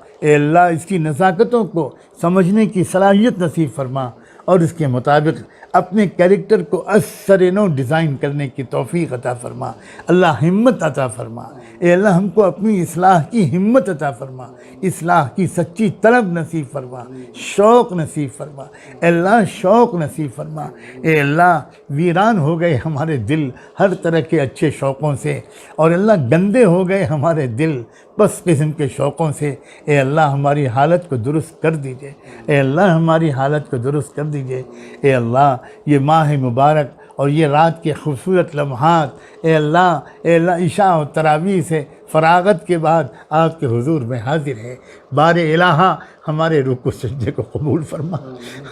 اس کی نزاکتوں کو سمجھنے کی صلاحیت نصیب فرما، اور اس کے مطابق اپنے کیریکٹر کو اثر نو ڈیزائن کرنے کی توفیق عطا فرما۔ اللہ ہمت عطا فرما، اے اللہ ہم کو اپنی اصلاح کی ہمت عطا فرما، اصلاح کی سچی طلب نصیب فرما، شوق نصیب فرما، اے اللہ شوق نصیب فرما۔ اے اللہ ویران ہو گئے ہمارے دل ہر طرح کے اچھے شوقوں سے، اور اللہ گندے ہو گئے ہمارے دل بس قسم کے شوقوں سے۔ اے اللہ ہماری حالت کو درست کر دیجئے، اے اللہ ہماری حالت کو درست کر دیجئے۔ اے اللہ یہ ماہ مبارک اور یہ رات کے خوبصورت لمحات اے اللہ عشاء و تراویح سے فراغت کے بعد آپ کے حضور میں حاضر ہے۔ بار الہا ہمارے رکوع سجدے کو قبول فرما،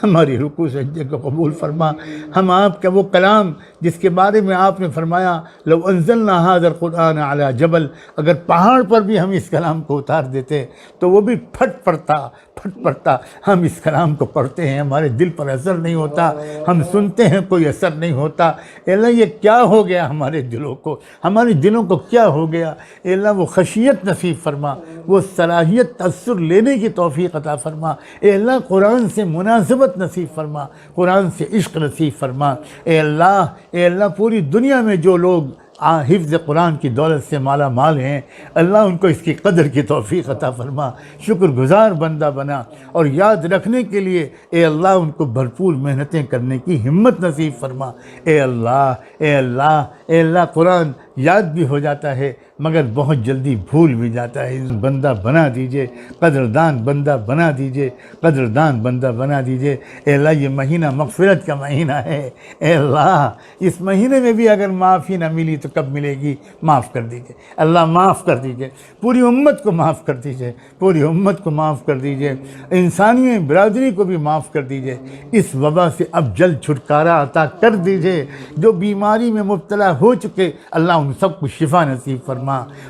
ہماری رکوع سجدے کو قبول فرما۔ ہم آپ کا وہ کلام جس کے بارے میں آپ نے فرمایا لو انزلنا ھذا القرآن علی جبل، اگر پہاڑ پر بھی ہم اس کلام کو اتار دیتے تو وہ بھی پھٹ پڑتا۔ ہم اس کلام کو پڑھتے ہیں، ہمارے دل پر اثر نہیں ہوتا، ہم سنتے ہیں کوئی اثر نہیں ہوتا۔ اے اللہ یہ کیا ہو گیا ہمارے دلوں کو، ہمارے دلوں کو کیا ہو گیا؟ اے اللہ وہ خشیت نصیب فرما، وہ صلاحیت تأثر لینے کی توفیق عطا فرما۔ اے اللہ قرآن سے مناسبت نصیب فرما، قرآن سے عشق نصیب فرما۔ اے اللہ پوری دنیا میں جو لوگ حفظ قرآن کی دولت سے مالا مال ہیں، اللہ ان کو اس کی قدر کی توفیق عطا فرما، شکر گزار بندہ بنا، اور یاد رکھنے کے لیے اے اللہ ان کو بھرپور محنتیں کرنے کی ہمت نصیب فرما۔ اے اللہ قرآن یاد بھی ہو جاتا ہے مگر بہت جلدی بھول بھی جاتا ہے۔ بندہ بنا دیجئے، قدردان بندہ بنا دیجئے، قدردان بندہ بنا دیجئے۔ اے اللہ یہ مہینہ مغفرت کا مہینہ ہے، اے اللہ اس مہینے میں بھی اگر معافی نہ ملی تو کب ملے گی؟ معاف کر دیجئے اللہ، معاف کر دیجئے، پوری امت کو معاف کر دیجئے، پوری امت کو معاف کر دیجئے، انسانی برادری کو بھی معاف کر دیجئے۔ اس وبا سے اب جلد چھٹکارا عطا کر دیجئے۔ جو بیماری میں مبتلا ہو چکے اللہ ان سب کو شفا نصیب فرما،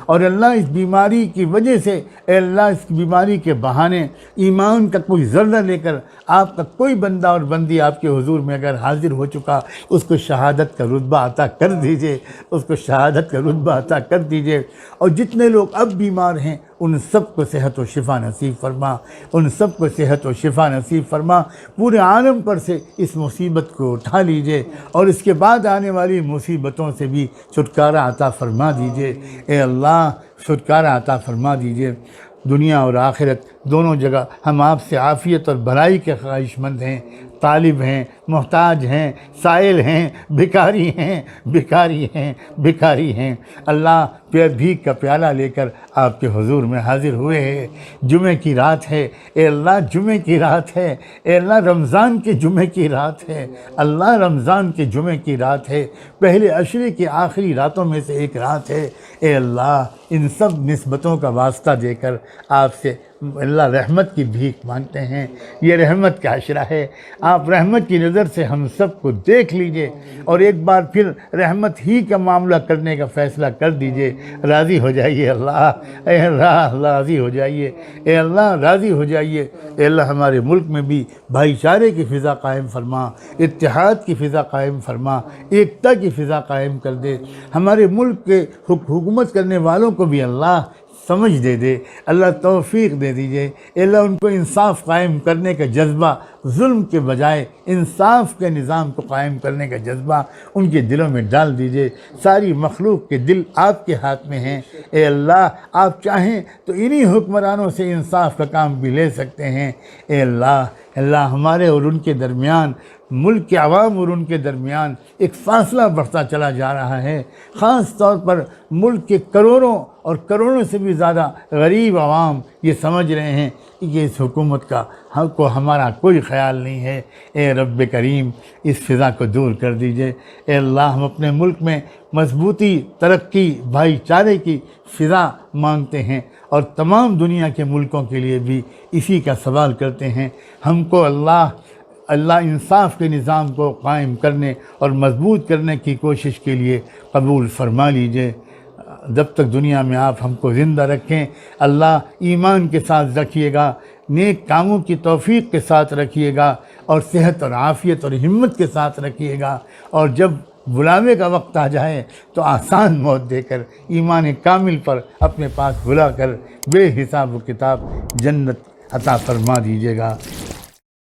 اور اللہ اس بیماری کی وجہ سے اے اللہ اس بیماری کے بہانے ایمان کا کوئی ذرہ لے کر آپ کا کوئی بندہ اور بندی آپ کے حضور میں اگر حاضر ہو چکا، اس کو شہادت کا رتبہ عطا کر دیجئے، اس کو شہادت کا رتبہ عطا کر دیجئے۔ اور جتنے لوگ اب بیمار ہیں ان سب کو صحت و شفا نصیب فرما، ان سب کو صحت و شفا نصیب فرما۔ پورے عالم پر سے اس مصیبت کو اٹھا لیجئے، اور اس کے بعد آنے والی مصیبتوں سے بھی چھٹکارا عطا فرما دیجئے۔ اے اللہ چھٹکارا عطا فرما دیجئے۔ دنیا اور آخرت دونوں جگہ ہم آپ سے عافیت اور بھلائی کے خواہش مند ہیں، طالب ہیں، محتاج ہیں، سائل ہیں، بھکاری ہیں۔ اللہ بھیک کا پیالہ لے کر آپ کے حضور میں حاضر ہوئے ہیں۔ جمعہ کی رات ہے اے اللہ، جمعہ کی رات ہے اے اللہ، رمضان کے جمعہ کی رات ہے اللہ، رمضان کے جمعہ کی رات ہے، پہلے عشرے کی آخری راتوں میں سے ایک رات ہے۔ اے اللہ ان سب نسبتوں کا واسطہ دے کر آپ سے اللہ رحمت کی بھیک مانگتے ہیں۔ یہ رحمت کا عشرہ ہے، آپ رحمت کی نظر سے ہم سب کو دیکھ لیجئے، اور ایک بار پھر رحمت ہی کا معاملہ کرنے کا فیصلہ کر دیجئے۔ راضی ہو جائیے اللہ، اے اللہ راضی ہو جائیے، اے اللہ راضی ہو جائیے۔ اے اللہ ہمارے ملک میں بھی بھائی چارے کی فضا قائم فرما، اتحاد کی فضا قائم فرما، ایکتا کی فضا قائم کر دے۔ ہمارے ملک کے حکومت کرنے والوں کو بھی اللہ سمجھ دے اللہ، توفیق دے دیجئے۔ اے اللہ ان کو انصاف قائم کرنے کا جذبہ، ظلم کے بجائے انصاف کے نظام کو قائم کرنے کا جذبہ ان کے دلوں میں ڈال دیجئے۔ ساری مخلوق کے دل آپ کے ہاتھ میں ہیں، اے اللہ آپ چاہیں تو انہی حکمرانوں سے انصاف کا کام بھی لے سکتے ہیں۔ اے اللہ ہمارے اور ان کے درمیان ملک کے عوام اور ان کے درمیان ایک فاصلہ بڑھتا چلا جا رہا ہے۔ خاص طور پر ملک کے کروڑوں اور کروڑوں سے بھی زیادہ غریب عوام یہ سمجھ رہے ہیں کہ اس حکومت کا ہم کو ہمارا کوئی خیال نہیں ہے۔ اے رب کریم اس فضا کو دور کر دیجئے۔ اے اللہ ہم اپنے ملک میں مضبوطی، ترقی، بھائی چارے کی فضا مانگتے ہیں اور تمام دنیا کے ملکوں کے لیے بھی اسی کا سوال کرتے ہیں۔ ہم کو اللہ انصاف کے نظام کو قائم کرنے اور مضبوط کرنے کی کوشش کے لیے قبول فرما لیجئے۔ جب تک دنیا میں آپ ہم کو زندہ رکھیں، اللہ ایمان کے ساتھ رکھیے گا، نیک کاموں کی توفیق کے ساتھ رکھیے گا اور صحت اور عافیت اور ہمت کے ساتھ رکھیے گا، اور جب بلاوے کا وقت آ جائے تو آسان موت دے کر ایمان کامل پر اپنے پاس بلا کر بے حساب و کتاب جنت عطا فرما دیجیے گا۔